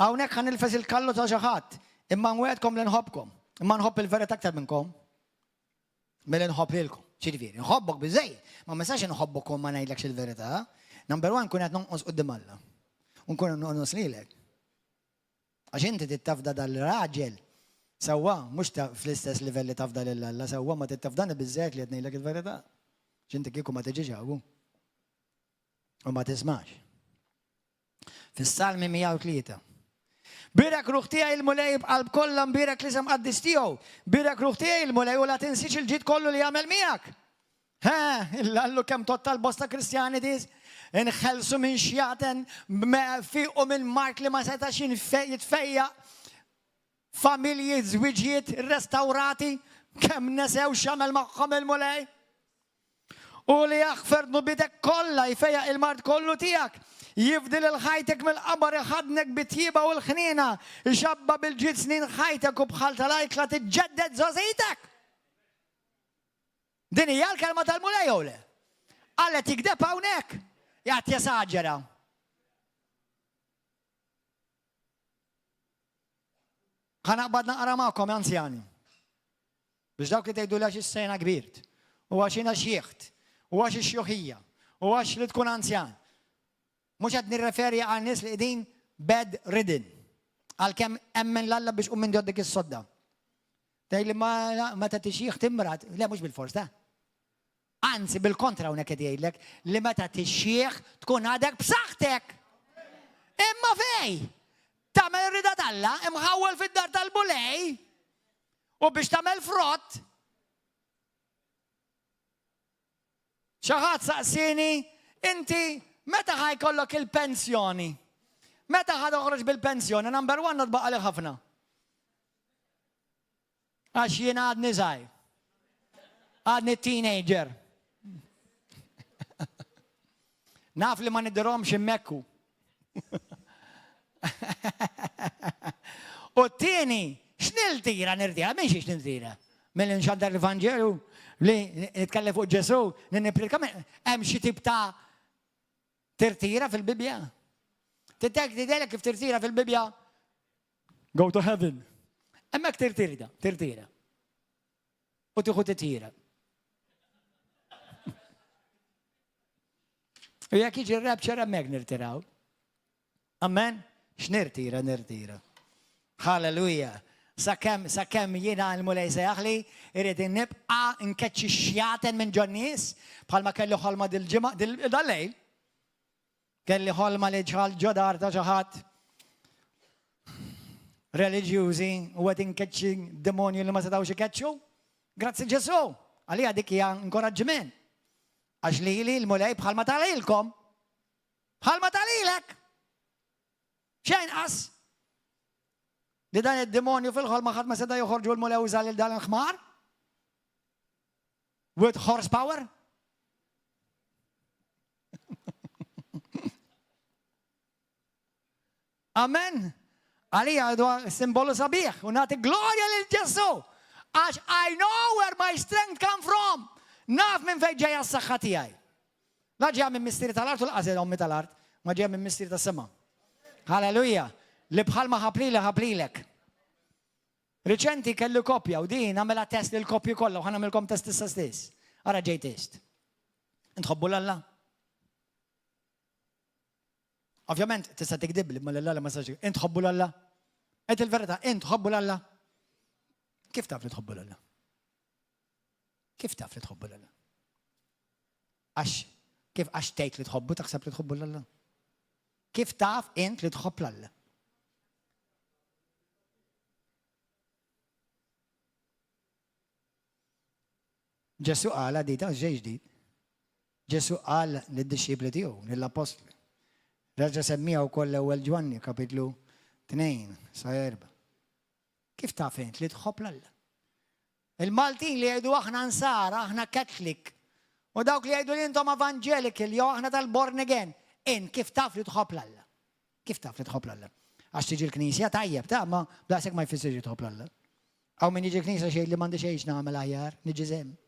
Hawnhekk ħan nilfes il-kallu ta' xi ħadd. Imma nwedkom li nħobbkom. Imma nħobb il-verità aktar minnkom. Milli nħobb lilkom. Ġifieri, nħobbok biżejjed. Ma mistax nħobbokom ma ngħidlekx il-verità. Number one, kun qed nonqos quddiem Alla. U nkun nonqos lilek. Għax inti tittafda dal-raġel sewwa mhux fl-istess livell li tafda lil Alla, sewwa ma tittafdani biżejjed li qed ngħidlek il-verità. X'inti kieku ma tiġix hawn. U ma tismax. Fis-Salmi 103. Birak ruħ tiegħi il-mulej b'qalb kollha birak li sem qaddis tiegħu. Birak ruħ tiegħi il-mulej u la tinsix il-ġid kollu li jagħmel miegħek. Il-Allu kemm tottal bosta Kristjani dis. Inħelsu minn xjaten fiqu minn Mark li ma setax jitfejja. Familji, żwiġijiet, restaurati kemm nesew x'għamel magħhom il-mulej. U li jaħferdnu bidek kollha jfejja il-mart kollu tiegħek. Jifdil il-ħajtek mill-qabar iħadnek bitjiba u l-ħnina, ixabba bil-ġid snin ħajtek u bħal tal-ajkla tiġġedded żożitek. Din hija l-kelma tal-mulej jew le? Alla tikdeb hawnhekk, jgħid jesaġġera. Ħanaqbad naqra magħkom anzjani. Biex dawk li tgħidu għax is-sena kbirt, u għax jiena xieħt, u għax ix-xjuħija, u għax li tkun anzjan. Mux għad nirreferi għal nis li qegħdin bedridden. Għal-kem emmen l-Alla biex minn dik is-sodda. Tgħidli ma ta' tixjieħ timrat, le mhux bil-fors ta'. Anzi bil-kontra hawnhekk qed jgħidlek li meta tixjieħ tkun għadek b'saħħtek. Imma fej, tagħmel ir-rida tal-Alla, imħawwel fid-dar tal-bulej, u biex tagħmel frott. Xi ħadd saqsini, inti meta ħajkollok il-pensjoni? Meta ħadoħroġ bil-pensjoni? Number one notbaqa li ħafna. Għax jiena għadni żgħir. Għadni teenager. Naf li ma niddirhomx immekku. U t-tieni, x'niltira nirtira? Minn xiex niltira? Mill-inxaddar l-Evanġelu li nitkellem fuq Ġesu, niprika hemm xi tip ta' tirtira fil-Bibja. Titek tidejlek kif tirtira fil-Bibja. Go to heaven. Hemmhekk tirtira. U tieħu titjira. U jekk jiġi r-rapture hemmhekk nirtiraw. Amen? X'nirtira, nirtira. Halleluja. Sakemm jiena l-mulej sejaħli, irrid nibqa' nkeċċi xjaten minn ġon nies bħalma kelli ħolma dil-ġimgħa dal-lejl. Kelli ħolma li ġħal ġodar ta' xi ħadd reliġjużi u qed inkeċċi demonju li ma setgħux ikeċċu. Grazzi Ġesu, għalija dik hija inkoraġġiment. Għax lili l-mulej bħalma talilkom, bħalma talilek. Xejn qas. Li dan id-demonju fil-ħolma ħadd ma seta' joħorġu l-mulej użal il dan il-ħmar? With horsepower? Amen. Għalija għadu simbolu sabiħ, u nagħti glorja lil Ġesu. Għax I know where my strength come from. Naf minn fejn ġejja s-saħħa tiegħi. La ġejja minn mistieri tal-art u l-qasel ommi tal-art, ma ġejja minn mistieri tas-sema. Halleluja. Li bħalma ħaplilek. Riċenti kellu kopja u din għamela test il-kopju kollha u ħanamilkom test issa stess. Ara ġej test. Intħobbu l-Alla? Ovvjament tista' tikdib li ma l-Alla ma sax. Intħobbu l-Alla? Qed il-verità, intħobbu l-Alla? Kif taf li tħobbu l-Alla? Kif taf li tħobbu l-Alla? Kif għax tgħid li tħobbu taħseb li tħobbu l-Alla? Kif taf int li tħobb l-Alla? Ġesu qal di ta' ġej ġdid. Ġesu qal lid-disċipli tiegħu, lill-apostli. Reġa' semmija wkoll l-ewwel Ġwanni kapitlu 2 sa 4. Kif taf int li tħobb l-Alla? Il-Maltin li jgħidu aħna nsara, aħna Catholic, u dawk li jgħidu li intom evangelical, jew aħna tal-born again, kif taf li tħobb l-Alla? Kif taf li tħobb l-Alla? Għax tiġi l-Knisja tajjeb, ta' ma blasek ma jfissirx tħobb l-Alla. Aw min jiġi l-Knisja xejn li m'għandi xejn nagħmel aħjar, niġi żemm.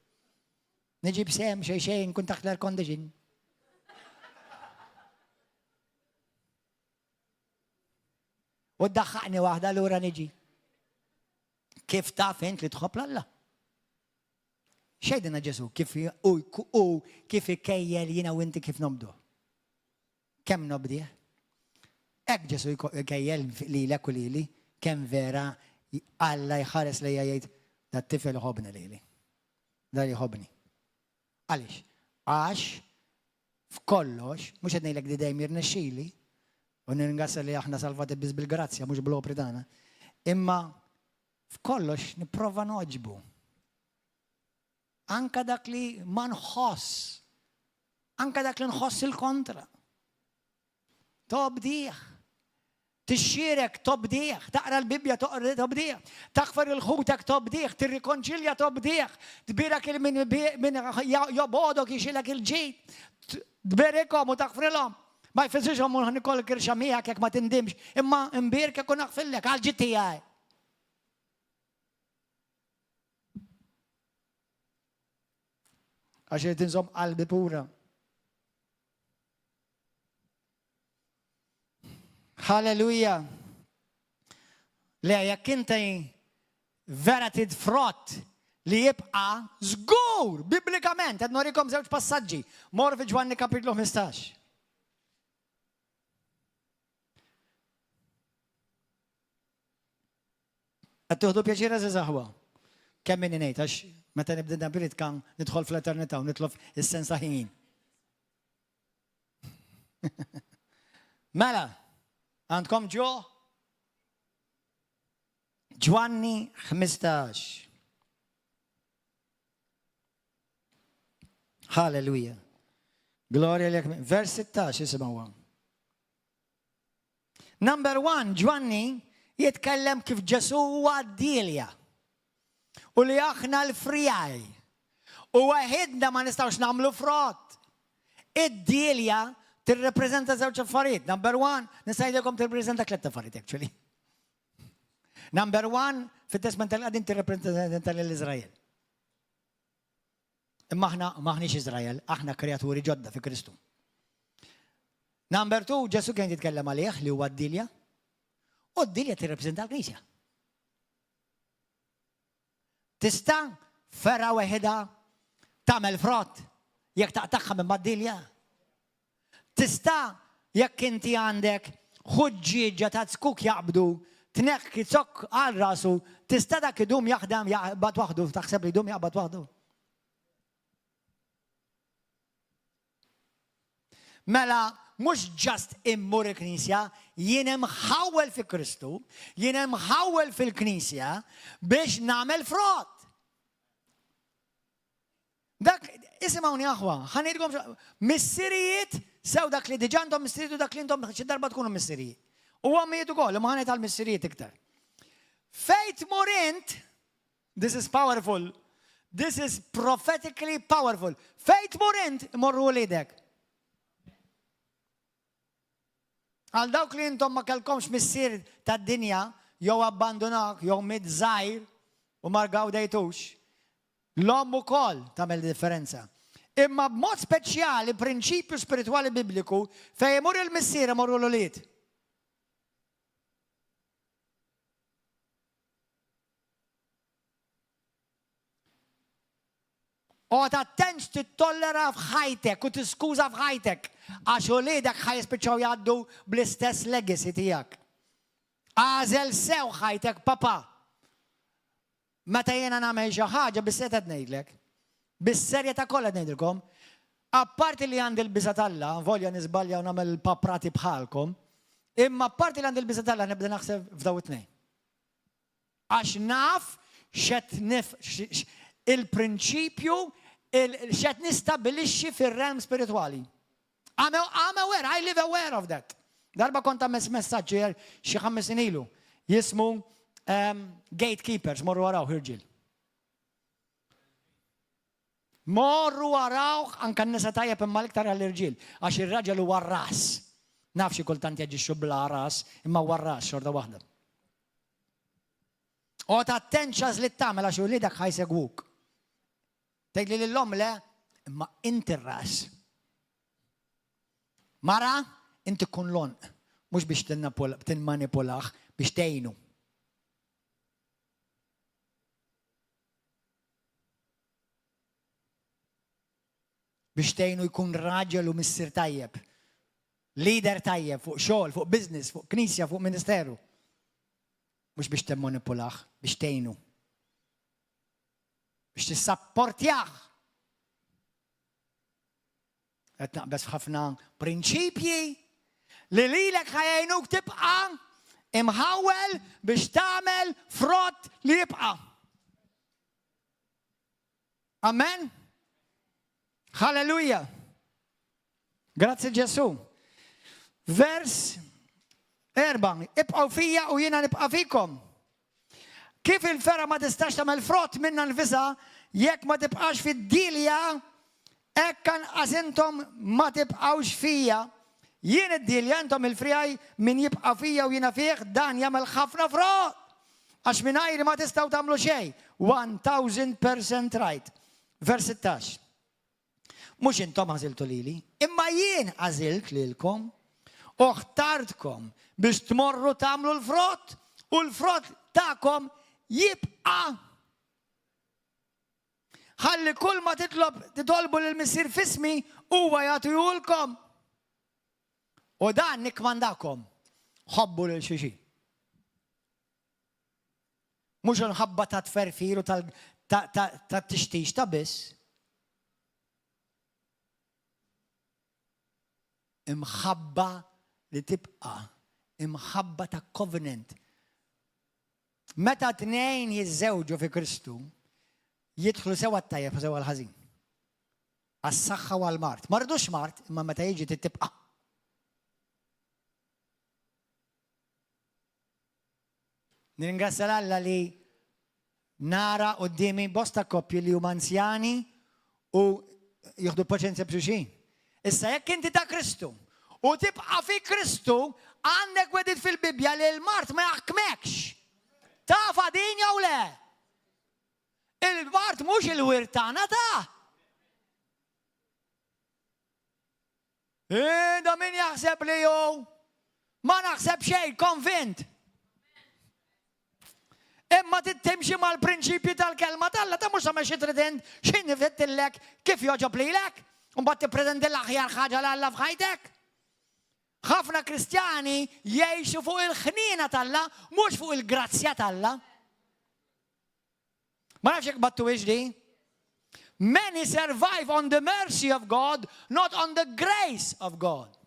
Niġib sem xejn kun taħt l-air condition. U ddaħħaqni waħda lura niġi. Kif taf int li tħobb l-Alla? Xejdina Ġesu, kif ikkejjel jiena u inti kif nobdu. Kemm nobdih? Hekk Ġesu ikkejjel lilek u lili, kemm vera Alla jħares lejja jgħid dat tifel ħobni lili. Dar jħobni. Għalix? Għax f'kollox, mhux qed ngħidlek li dejjem jirnexxieli, u nirringrazzja li aħna salvati biss bil-grazzja mhux bil-opri tagħna. Imma f'kollox nipprova noġbu. Anka dak li ma nħoss. Anka dak li nħoss il-kontra. Tobdieħ. Tixxierek tobdieħ, taqra l-Bibja tobdieħ, taħfar il-ħutek tobdieħ, tirrikonċilja tobdieħ, tbirak il-min jobodok jixilek il-ġid, tbirikom u taħfrilhom. Ma jfissirxhom u ħanikoll kirxa miegħek jekk ma tindimx, imma imbirkek u naħfillek għal-ġid tiegħi. Għax irid inżomm qalbi pura. Halleluja. Le, jekk inti vera tidfrott li jibqa' żgur biblikament, qed norikom żewġ passaġġi. Mor fi Ġwanni kapitlu 15. Qed tieħdu pjaċir eżaħwa. Kemm min ngħid għax meta nibda nabrit kan nidħol fl-eternità u nitlob is-sens ta' ħin. Mela, Għandkom ġo? Ġwanni 15. Halleluja. Gloria lek. Vers 16 isimaw. Number 1, Ġwanni jitkellem kif Ġesu huwa d-dilja. U li aħna l-frijaj. U għahidna ma nistawx namlu frott. Id-dilja tirrepreżenta żewġ affarijiet. Number 1, nistajdilkom tirrepreżenta 3 affarijiet actually. Number 1, fit-Testament tal-Qadim tirrepreżenta l-Iżrael. Imma aħna maħniex Iżrael, aħna kreaturi ġodda fi Kristu. Number 2, Ġesu kien jitkellem għalih li huwa d-dilja. U d-dilja tirrepreżenta l-Knisja. Tista' ferra weħida tagħmel frott jekk taqtaħħa minn mad-dilja. Tista' jekk inti għandek ħuġġieġa ta' skuk jaqbdu, tneħħi zokk għal rasu, tista' dak idum jaħdem jaqbad waħdu, taħseb li idum jaqbad waħdu. Mela, mux ġast immur il-Knisja, jien mħawel fi Kristu, jien mħawel fil-Knisja biex nagħmel frott. Dak, isimawni aħwa, ħanirkom missirijiet, sew dak li diġandhom missirijiet u dak li intom xi darba tkunu missirijiet. U għammijiet ukoll, imma ħanet għal-missirijiet iktar. Fejt morint, this is powerful, this is prophetically powerful. Fejt morint, morru lidek. Għal dawk li intom ma kellkomx missier tad-dinja, jew abbandonak, jew mid-żgħir u margaw dejtux. L-om ukoll tagħmel differenza. Imma b'mod speċjali prinċipju spiritwali bibliku fejn imur il-missier imorru l-ulied. U tattenx tittollera f'ħajtek u tiskuża f'ħajtek għax uliedek ħajspiċċaw jgħaddu bl-istess legacy tiegħek. Għażel sew ħajtek papa. Meta jiena nagħmel xi ħaġa bis-serjetà ngħidlek, bis-serjetà kollha ngħidilkom, apparti li għandi l-biża' Alla, volja niżbalja u nagħmel paprati bħalkom, imma apparti li għandi l-biża' Alla nibda naħseb f'daw it-tnejn. Għax naf x'qed il-prinċipju x'qed nistabilixxi fir-realm spiritwali. I'm aware, I live aware of that. Darba kont għamess messaġġ xi 5 snin ilu jismu gatekeepers, morru waraw irġiel. Morru waraw anke n-nisa tajjeb imma l-iktar għall-irġiel għax ir-raġel huwa r-ras. Naf xi kultant jaġixxu bla ras imma huwa r-ras xorta waħda. U tattenx għażliet tagħmel għax uliedek ħajsegwuk. Tgħidli lill-om le, imma inti r-ras. Mara, inti kun lon, mhux biex tinmanipulaħ, biex tgħinu. Biex tgħinu jkun raġel u missier tajjeb. Leader tajjeb fuq xogħol, fuq business, fuq knisja, fuq ministeru. Mhux biex timmanipulaħ, biex tgħinu. Biex tissapportjah. Qed naqbes f'ħafna prinċipji li lilek ħajgħinuk tibqa' imħawwel biex tagħmel frott li jibqa'. Amen? Halleluja. Grazzi Ġesu. Vers 4. Ibqgħu fija u jiena nibqa' fikom. Kif il-fera ma tistax tagħmel frott minna nfisha jekk ma tibqax fid-dilja, hekk anqas intom ma tibqgħux fija. Jien id-dilja intom il-frijaj min jibqa' fija u jiena fih dan jagħmel ħafna frott. Għax mingħajr ma tistgħu tagħmlu xejn. 1000% right. Vers 16. Mhux intom għażiltu lili, imma jien għażilt lilkom u ħtartkom biex tmorru tagħmlu l-frott u l-frott tagħkom jibqa'. Ħalli kull ma titolbu lill-missier f'ismi huwa jagħtihulkom. U dan nikmandakom ħobbu lil xi xi. Mhux inħabba ta' tferfir u tat-tixtix ta' biss. Imħabba li tibqa' imħabba ta' covenant. Meta tnejn jiżżewġu fi Kristu, jidħlu sewa t-tajjeb u sewa l-ħażin. Għas-saħħa u għall-mart. Ma rridux mart, imma meta jiġi tibqa'. Nirringrazzja Alla li nara qudiemi bosta koppji li huma anzjani u jieħdu paċenzja b'xulxin. Issa jekk inti ta' Kristu u tibqa' fi Kristu, għandek wedit fil-Bibja li l-mart ma jaħkmekx. Tafa din jew le? Il-mart mhux il-wirtana ta'. Da min jaħseb li jew ma naħseb xejn, konvint. Imma timxi mal-prinċipji tal-kelma tal-Alla ta' mhux sa' trident x'in nifettillek kif joġob lilek, u mbagħad tippretendi l-aħjar ħaġa l-Alla f'ħajtek. Ħafna Kristjani jgħixu fuq il-ħniena tal-Alla, mhux fuq il-grazzja tal-Alla. Ma nafx jekk battu di? Many survive on the mercy of God, not on the grace of God.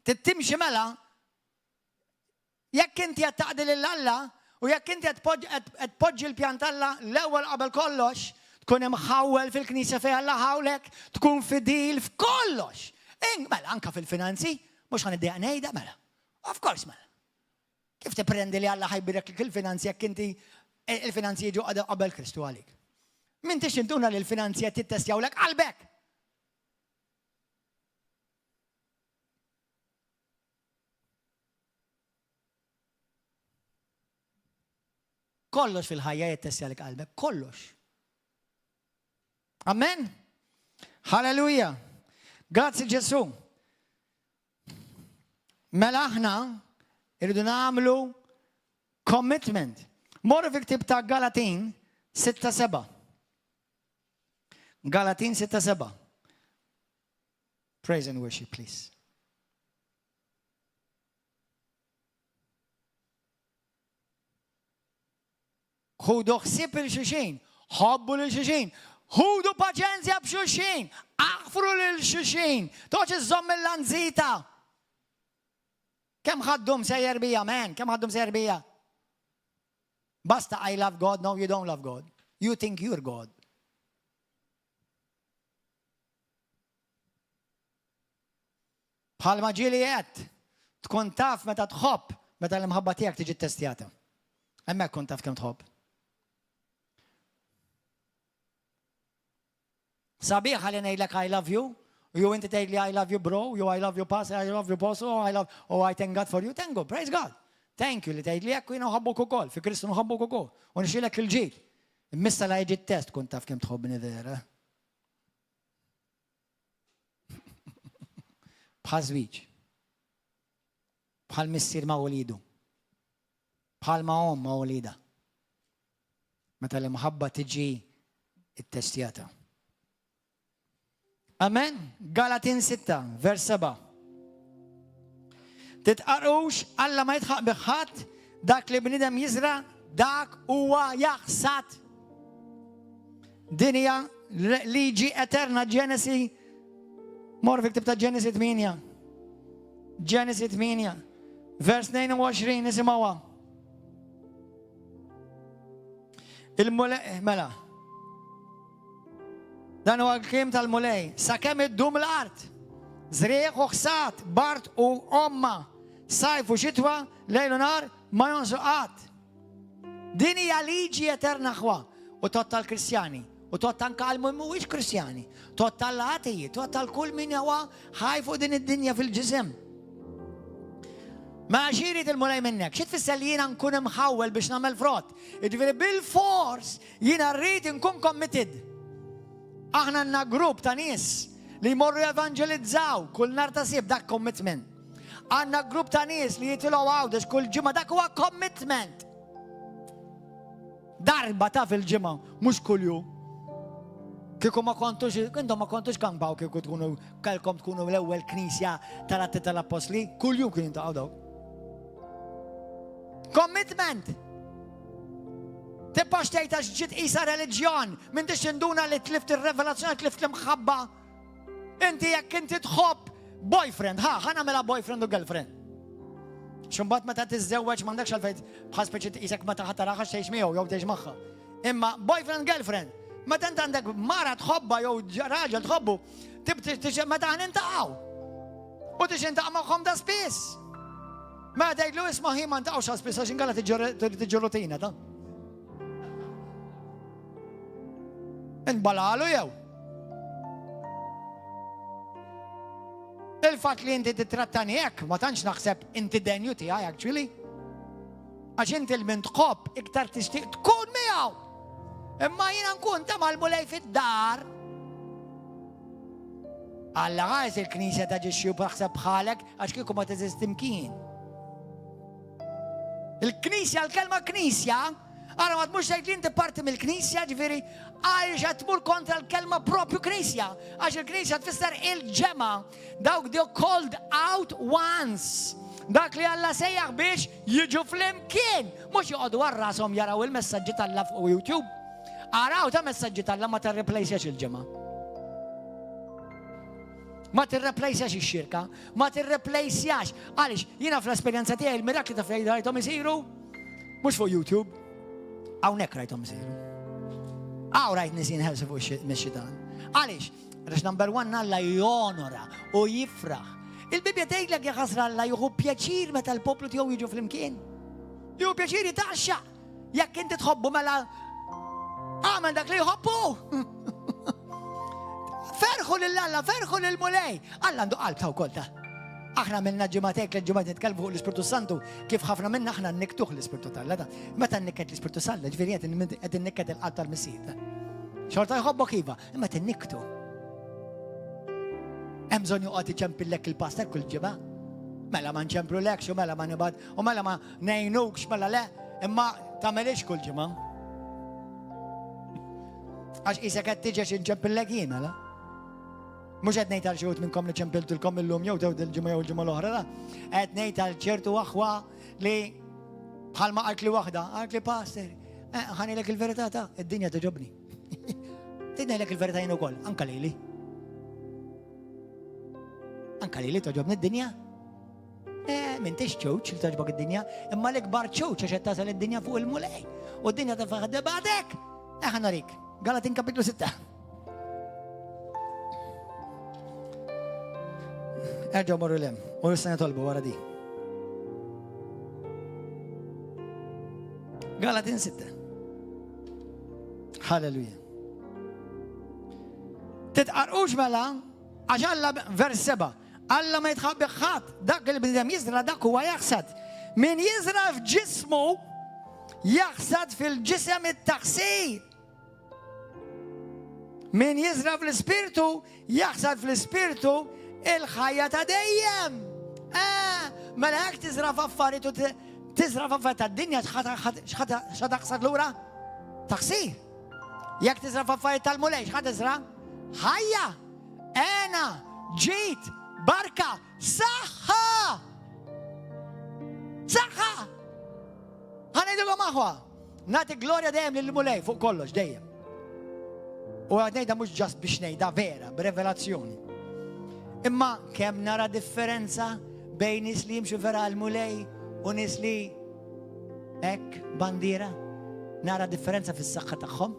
Tittimxi mela, jekk inti qed taqdi lill-Alla u jekk inti qed tpoġġi l-pjan tal-Alla l-ewwel qabel kollox, tkun imħawwel fil-Knisja fejn Alla ħawlek, tkun fidil f'kollox. Mela anke fil-finanzi, mhux ħaniddejja ngħidha mela. Of course mela. Kif tipprendi li Alla ħajbirek il-finanzi jekk inti il-finanzi jiġu qabel Kristu għalik? M'intix intuna li l-finanzi qed tittestjawlek qalbek. Kollox fil-ħajja jittestjalik qalbek, kollox. Amen? Halleluja. Grazzi Ġesu. Mela aħna irridu nagħmlu commitment. Morru fi-ktieb ta' Galatin 6:7. Galatin 6:7. Praise and worship, please. Ħudu ħsieb il-xuxin, ħobbu l-xuxin, ħudu paċenzja b'xuxin, aħfru l-xuxin, toċ iżomm l-anzita. Kemm ħaddum sejjer bija, man? Kemm ħaddum sejjer bija? Basta I love God, no you don't love God. You think you're God. Bħalma ġieli qed, tkun taf meta tħobb, meta l-imħabba tiegħek tiġi ttestjata. Hemmhekk tkun taf kemm tħobb. Sabiħ għalli ngħidlek I love you, u inti tgħidli I love you bro, you I love you pastor, I love you boss, I thank God for you, thank God, praise God. Thank you li tgħidli hekk u jiena nħobbok ukoll, fi Kristu nħobbok ukoll. U nixilek il-ġid. Immissa la jiġi t-test kun taf kemm tħobbni vera. Bħal żwieġ. Bħal missier ma' wlidu. Bħal ma' ma' wlida. Meta l-imħabba tiġi it-testjata. Amen. Galatin 6, vers 7. Titqarrux Alla ma jitħaq biħħat dak li bnidem jizra dak huwa jaħsad. Dinja liġi eterna Ġenesi. Mor fi ktib ta' Ġenesi 8. Ġenesi 8. Vers 22 nisimgħuha. Il-mulej, mela. Dan huwa l-klim tal-mulej. Sakemm iddum l-art. Żrieq u ħsat, bart u omma. Sajf u xitwa, lejl u nar, ma jonsuqat. Din hija liġi eterna ħwa. U tot tal-Kristjani. U tot tal-kalmu mhuwiex Kristjani. Tot tal-atijiet, tot tal-kull min huwa ħajfu din id-dinja fil-ġisem. Ma ġirit il-mulej minnek. Xi tfisser li jiena nkun imħawwel biex nagħmel frott. Jiġifieri bil-fors jiena rrid inkun committed. Aħna għandna grupp ta' nies li jmorru evangelizzaw kull nar ta' sib dak commitment. Għandna grupp ta' nies li jitilgħu għawdex kull ġimgħa dak huwa commitment. Darba ta' fil-ġimgħa, mhux kuljum. Kieku ma kontux, intom ma kontux kampaw kieku tkunu kelkom tkunu l-ewwel knisja tal-Atti tal-Apostli, kuljum kien intaqgħu daw. Commitment. Tibbax tgħid għax ġiet qisha reliġjon, m'intix induna li tlift ir-revelazzjoni, tlift l-imħabba. Inti jekk inti tħobb boyfriend, nagħmilha boyfriend u girlfriend. X'imbagħad meta tiżżewweġ m'għandekx għalfejn bħal speċi tqisek meta ħadd taraha tgħix miegħu jew tgħix magħha. Imma boyfriend girlfriend, meta int għandek mara tħobba jew raġel tħobbu, meta ħnintaqgħu. U tix intaqa' magħhom da spiss. Ma tgħidlu isma' ħin ma ntaqgħux għal spiss għax inkella tiġi rutina ta'. Inbalalu jew. Il-fatt li inti titrattani hekk ma tantx naħseb inti denju tiegħi actually. Għax inti l-bint tħobb iktar tixtieq tkun miegħu. Imma jiena nkun ta' mal-mulej fid-dar. Alla għajs il-Knisja taġixxi u b'aħseb bħalek għax kieku ma teżist imkien. Il-Knisja, l-kelma Knisja, għara ma tmux tgħid li inti parti mill-Knisja, ġifieri għaliex qed tmur kontra l-kelma propju Knisja, għax il-Knisja tfisser il-ġema, dawk the called out ones. Dak li Alla sejjaħ biex jiġu flimkien, mhux joqogħdu wara rashom jaraw il-messaġġi tal-Alla fuq YouTube. Araw ta' messaġġi tal-Alla ma tirreplejsjax il-ġema. Ma tirreplejsjax ix-xirka, ma tirreplejsjax. Għaliex jiena fl-esperjenza tiegħi il-mirakli ta' fejn rajthom isiru mhux fuq YouTube. Hawnhekk rajthom isiru. Rajt nisin ħelsu fuq mix-xitan. Għaliex? Għaliex number one Alla jonora u jifraħ. Il-Bibja tgħidlek jekk ħasra Alla jieħu pjaċir meta l-poplu tiegħu jiġu flimkien. Jieħu pjaċir jitaxxa. Jekk inti tħobbu mela għamel dak li jħobbu. Ferħu lill-Alla, ferħu lill-mulej. Alla għandu qalb ta' wkoll ta'. Aħna minna ġimatek l-ġimat nitkellmu fuq l-Ispirtu Santu kif ħafna minna aħna nniktuh l-Ispirtu tal-Alla. Meta nnikket l-Ispirtu Santu, ġifieri qed innikket il-qalb tal-Missir. Xorta jħobbok iva, imma tinniktu. Hemm bżonn joqgħod iċempillek il-pastor kull ġimgħa. Mela ma nċemplulekx u mela ma nibad u mela ma ngħinukx mela le, imma tagħmelix kull ġimgħa. Għax isek qed tiġi x'inċempillek jiena la. Mux għed nejt għal-ġewt minnkom li ċempiltilkom il-lum jew tew dil-ġimma jew l-ġimma l-oħra la. Għed nejt għal-ċertu waħwa li bħalma għalt li wahda, għalt li pastor, ħanilek il-verità ta' id-dinja toġobni. Tidnejlek il-verità jenu kol, anka lili. Anka lili toġobni id-dinja. Mintix ċoċ il toġbok id-dinja, imma l-ikbar ċoċ għax tasal id-dinja fuq il-mulej. U d-dinja ta' faħad debatek. Ħanorik, Galatin kapitlu 6. Erġaw morru l-em, u l-sena tolbu wara di. Galatin 6. Halleluja. Titqarqux mela, għax Alla vers 7. Alla ma jitħabbi ħadd, dak li bnidem jizra dak huwa jaħsad. Min jizra f'ġismu, jaħsad fil-ġisem it-taħsir. Min jizra fl-ispirtu, jaħsad fl-ispirtu il-ħajja ta' dejjem. Mela hekk tiżra f'affarijiet u tiżra f'affarijiet tad-dinja x'ħataħsar lura? Taħsir. Jekk tiżra f'affarijiet tal-mulej x'ħatiżra? Ħajja. Ena, ġid, barka, saħħa. Saħħa. Ħanejdilhom aħwa. Nagħti glorja dejjem lill-mulej fuq kollox dejjem. U għad ngħidha mhux ġast biex ngħidha vera, b'revelazzjoni. Imma kemm nara differenza bejn nies li jimxu vera l-mulej u nies li hekk bandiera. Nara differenza fis-saħħa tagħhom.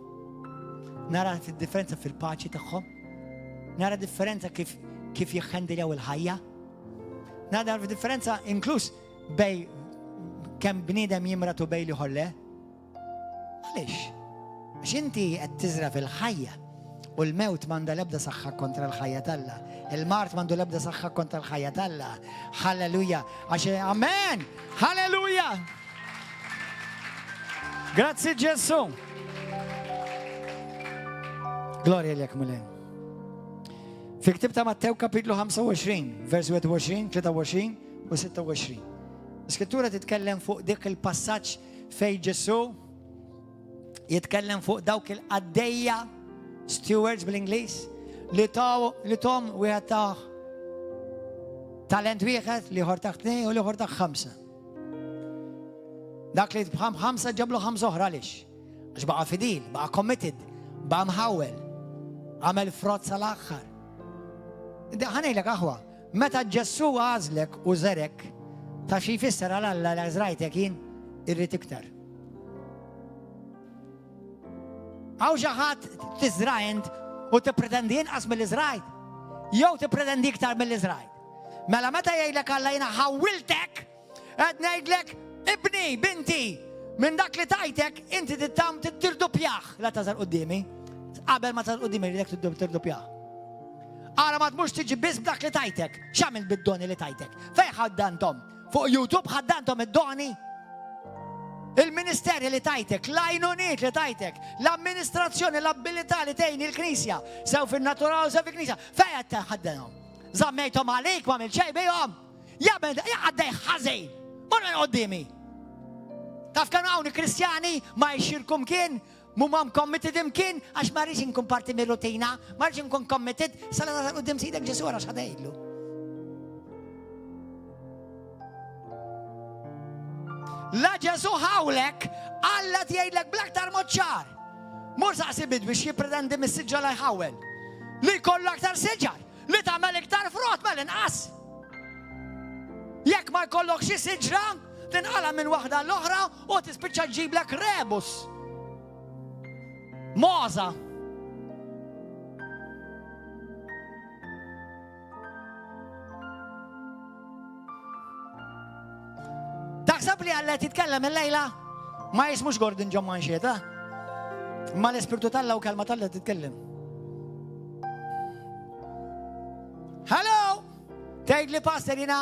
Nara differenza fil-paċi tagħhom. Nara differenza kif jikħendiljaw il-ħajja. Nara differenza inkluż bej kemm bniedem jimratu bej li ħolle. Għaliex? Għax inti qed tiżra fil-ħajja. U l-mewt manda lebda saħħa kontra l-ħajja talla. Il-mart mandu lebda saħħa kontra l-ħajja talla. Halleluja. Għaxe, amen. Halleluja. Grazzi Ġesu. Gloria l-jak mulej. Fi ktib ta' Mattew kapitlu 25, vers 21, 23 u 26. L-Skrittura titkellem fuq dik il-passaġġ fej Ġesu jitkellem fuq dawk il-qaddejja stewards bil-Ingliż li tom wieħed ta' talent wieħed li ħor ta' 2 u li ħor ta' 5. Dak li bħam 5 ġablu 5 oħra għaliex. Għax baqa fidil, baqa committed, baqa mħawel. Għamel frott sal-axħar. Ħanejlek aħwa, meta Ġesu għazlek u zerek, ta' xi jfisser għal-Alla li żrajtek jien irrid iktar. Għaw xaħat tiżrajnt u tippretendi inqas mill-Iżrajt. Jew tippretendi iktar mill-Iżrajt. Mela meta jgħidlek Alla jiena ħawwiltek, qed ngħidlek ibni, binti, minn dak li tajtek inti tittam tirdupjaħ la tażar qudiemi. Qabel ma tażar qudiemi jridek tirdupjaħ. Ara ma tmux tiġi biss b'dak li tajtek. X'għamil bid-doni li tajtek? Fejn ħaddantom? Fuq YouTube ħaddantom id-doni? Il-ministeri li tajtek, l-għajnuniet li tajtek, l-amministrazzjoni, l-abilità li tejni il-Knisja, sew fil-naturali, sew fil-Knisja, fejn qed ħaddanhom? Żammejthom għalik ma xejn bejhom. Għaddej ħażejn. Mhux qudiemi. Taf kemm hawn Kristjani ma jxirkum kien, mumam committed imkien, għax ma rridx inkun parti mir-rutina, ma rridx inkun committed, sala qudiem sidek Ġesu għara x'ħadejdlu. La Ġesu ħawlek, Alla tgħidlek bl-aktar mod ċar. Mhux saqsi bid biex jippretendi mis-siġġa li jħawel. Li jkollu aktar siġar, li tagħmel iktar frott mal-inqas. Jekk ma jkollok xi siġra, tinqala minn waħda l-oħra u tispiċċa ġiblek rebus. Moza. Taħseb li Alla titkellem il-lejla? Ma jismux Gordon John Manxieta. Ma l-Ispirtu Talla u kelma Talla titkellem. Hello! Tgħid li pastor jiena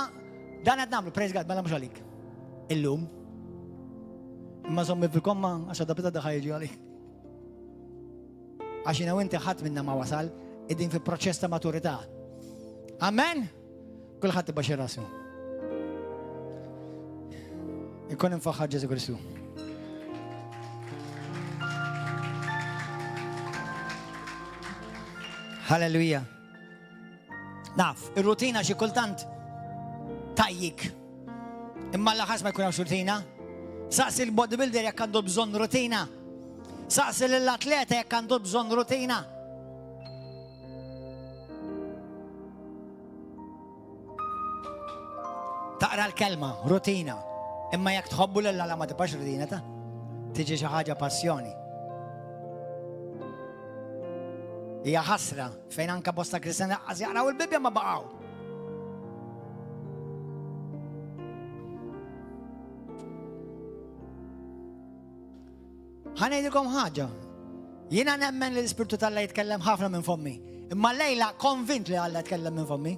dan qed nagħmlu, praise God, mela mhux għalik. Illum. Imma sommi fil-komma għax għadda bita daħħajġi għalik. Għaxina u inti ħadd minna ma wasal, id-din fi proċess ta' maturità. Amen? Kulħadd ibaxxi rasu. Ikun infaħħar Ġesu Kristu. Halleluja. Naf, ir-rutina xi kultant tajjik. Imma l-ħas ma jkun hawn rutina. Saqsi l-bodybuilder jekk għandu bżonn rutina. Saqsi l-atleta jekk għandu bżonn rutina. Taqra l-kelma, rutina. Imma jekk tħobbu l-Alla ma tibqax rutina ta' tiġi xi ħaġa passjoni. Hija ħasra fejn anke bosta Kristjani qaż jaqraw il-Bibja ma baqgħu. Ħanejdilkom ħaġa. Jiena nemmen li l-Ispirtu Talla jitkellem ħafna minn fommi. Imma lejla konvint li Alla jitkellem minn fommi.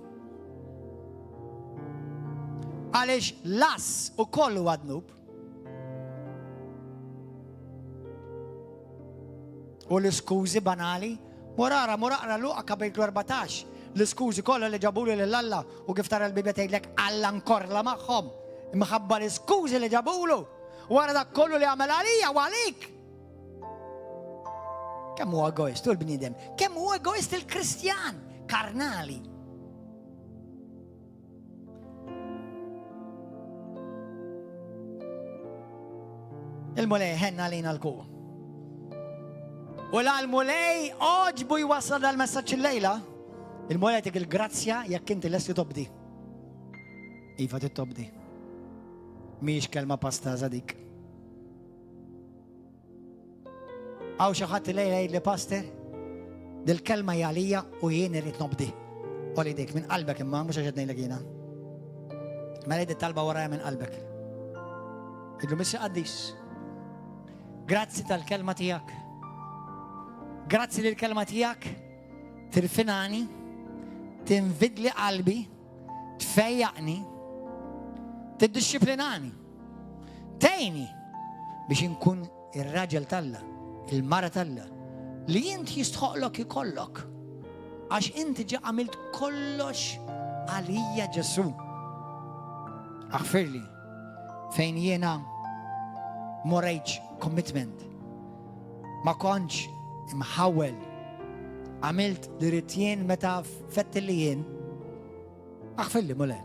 Għaliex las u kollu għadnub. U l-iskużi banali. Murara Luqa kapitlu 14. L-iskużi kollu li ġabulu l-Alla u kif tara l-Bibja tgħidlek Alla nkorla magħhom. Imħabba l-iskużi li ġabulu. Wara dak kollu li għamel għalija u għalik. Kemm huwa egoist u l-bniedem? Kemm huwa egoist il-Kristjan karnali? Il-mulej ħenna lejna l-ku. U l-mulej oġbu jwassal dal-messaġġ il-lejla. Il-mulej tik il-grazzja jekk inti lesti tobdi. Iva titobdi. Mhix kelma pastaża dik. Għaw xi ħadd lejla jgħidli pastor, dil-kelma hija u jien irid nobdi. Oli dik minn qalbek imma mhux għax qed ngħidlek jiena. Mela jgħid talba warajja minn qalbek. Idlu missi qaddis. Grazzi tal-kelma tiegħek. Grazzi li l-kelma tiegħek tirfinani, tinvidli qalbi, tfejjaqni, tiddixxiplinani. Tejni biex inkun ir-raġel Talla, il-mara Talla, li inti jistħoqlok ikollok. Għax inti ġa għamilt kollox għalija Ġesu. Aħfirli fejn jiena morejċ commitment. Ma konċ imħawel. Għamilt li ritjien meta fettilli jien. Aħfirli mule.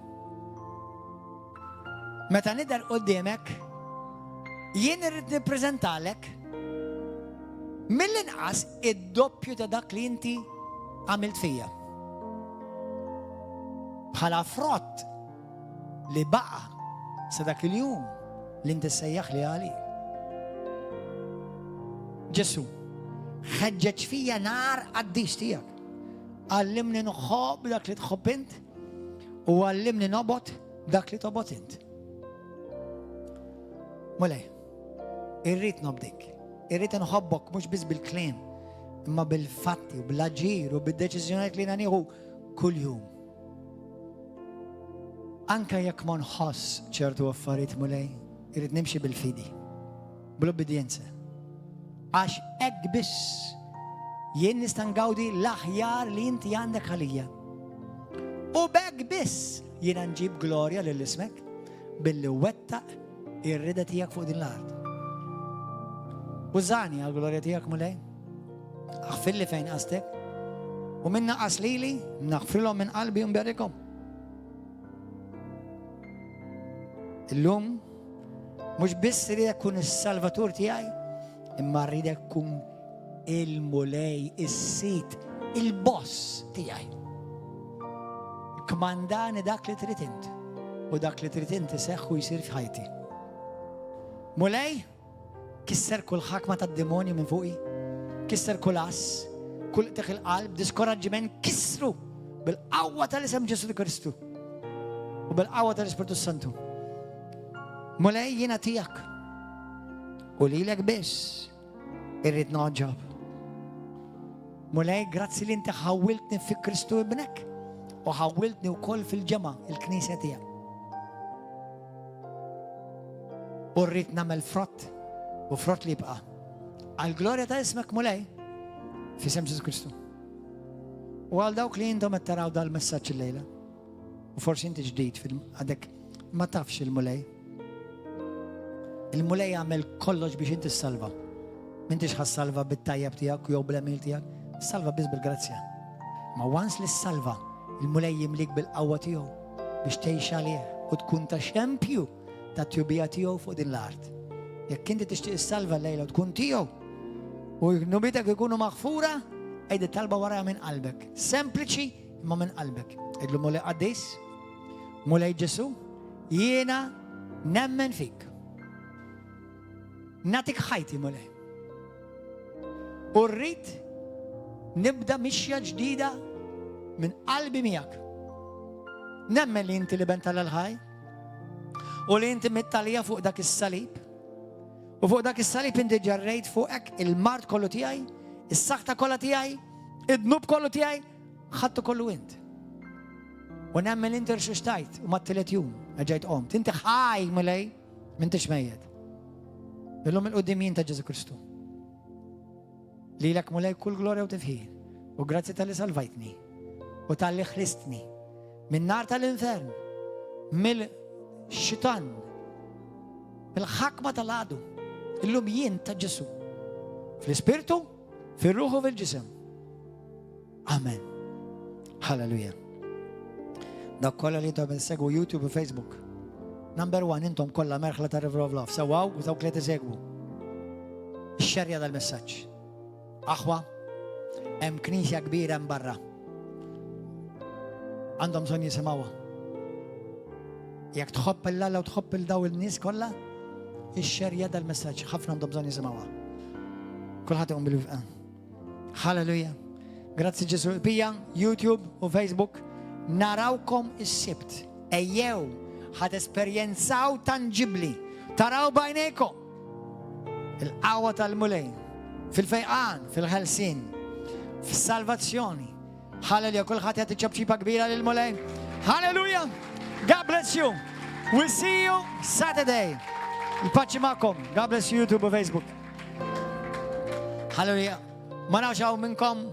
Meta nidher qudiemek, jien irrid nippreżentalek mill-inqas id-doppju ta' dak li inti għamilt fija. Bħala frott li baqa sa dak il-jum li inti sejjaħ li għali. Ġesu, ħeġġeġ fija nar għaddix tijak. Għallimni nħobb dak li tħobb int u għallimni nobot dak li tobot int. Mulej, irrit nobdik, irrit nħobbok mux biz bil-klim, imma bil-fatti u bil-ġir u bil-deċizjoniet li naniħu kull jum. Anka jekk ma nħoss ċertu affarijiet mulej, irrit nimxi bil-fidi, bil-obbedjenza. Għax ek biss jien nista' ngawdi l-aħjar li inti għandek għalija. U b'hekk biss jiena nġib glorja lill-ismek billi wettaq ir-rida tiegħek fuq din l-art. Użani għall-glorja tiegħek mulej. Aħfilli fejn qastek u minna qaslili naħfrilhom minn qalbi u nberrikom. Illum mhux biss ridek kun is-salvatur tiegħi, imma rridek kun il-mulej, is-sit, il-boss tiegħi. Kmandani dak li trid int u dak li trid int iseħħ u jsir f'ħajti. Mulej, kisser kull ħakma tad-demonju minn fuqi, kisser kull ass, kull tiħ il-qalb, diskoraġġiment, kissru bil-qawwa tal-isem Ġesu Kristu u bil-qawwa tal-Ispiritu Santu. Mulej jiena tiegħek u lilek biss irrid noġġob. Mulej, grazzi li inti ħawwiltni fi Kristu ibnek u ħawwiltni wkoll fil-ġema, il-Knisja tiegħek. U rrid nagħmel frott u frott li jibqa' għall-glorja ta' ismek mulej f'isem Ġesu Kristu. U għal dawk li intom qed taraw dal-messaġġ illejla u forsi inti ġdid għadek ma tafx il-mulej. Il-mulej għamel kollox biex inti s-salva. M'intix ħassalva bit-tajjeb tiegħek jew bil-emil tiegħek, salva biss bil-grazzja. Ma once li s-salva, il-mulej jimlik bil-qawwa tiegħu biex tgħix għalih u tkun ta' xempju ta' tjubija tiegħu fuq din l-art. Jekk inti tixtieq is-salva lejla u tkun tiegħu u nubitek ikunu maħfura, ejdi talba warajha minn qalbek. Sempliċi imma minn qalbek. Ejdlu mulej qaddis, mulej Ġesu, jiena nemmen fik. Natik ħajti mulej. U rrid nibda mixja ġdida minn qalbi miegħek. Nemmen li inti li bent tal-ħaj u li inti mittalija fuq dak is-salib. U fuq dak is-salib inti ġarrejt fuqek il-mart kollu tiegħi, is-saħta kollha tiegħi, id-dnub kollu tiegħi, ħadtu kollu int. U nemmen inti rxuxtajt u mat-tielet jum ġejt qomt. Inti ħaj mulej m'intix mejjed. Illum il-qudiemin ta' Ġesu Kristu. Lilek mulej kull glorja u tifħir. U grazzi tal-li salvajtni. U tal-li ħlistni. Min nar tal-infern. Mill-xitan. Mill-ħakma tal-għadu. Illum jien ta' Ġesu. Fl-ispirtu, fil-ruħu, fil-ġisem. Amen. Halleluja. Dak kolla li jintom segwu YouTube u Facebook. Number 1, intom kolla merħla ta' River of Love. Sawaw u taw klet segwu. Xerja dal-messaġġ. Aħwa, hemm knisja kbira hemm barra. Għandhom bżonn jisimgħuha. Jekk tħobb il-Alla u tħobb il-daw il-nies kollha, ix-xerja dal-messaġġ ħafna għandhom bżonn jisimgħuha. Kulħadd iqum bil-wifqa. Halleluja. Grazzi Ġesu. Bija YouTube u Facebook narawkom is-sibt. Ejjew ħad esperjenzaw tanġibli. Taraw bajnejkom il-qawwa tal-mulej. Fil-fejqan, fil-ħelsin, fil-salvazzjoni. Halleluja, kulħadd jagħti ċabċipa kbira lil-mulej. Halleluja! God bless you. We'll see you Saturday. Il-paċi magħkom. God bless you YouTube u Facebook. Halleluja. Ma nafx hawn minnkom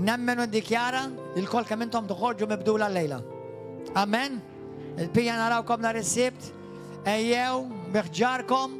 nemmen u ddikjara il-kol kemm intom toħorġu mibdula l-lejla. Amen. Il-pija narawkom nhar is-sibt. Ejjew biħġarkom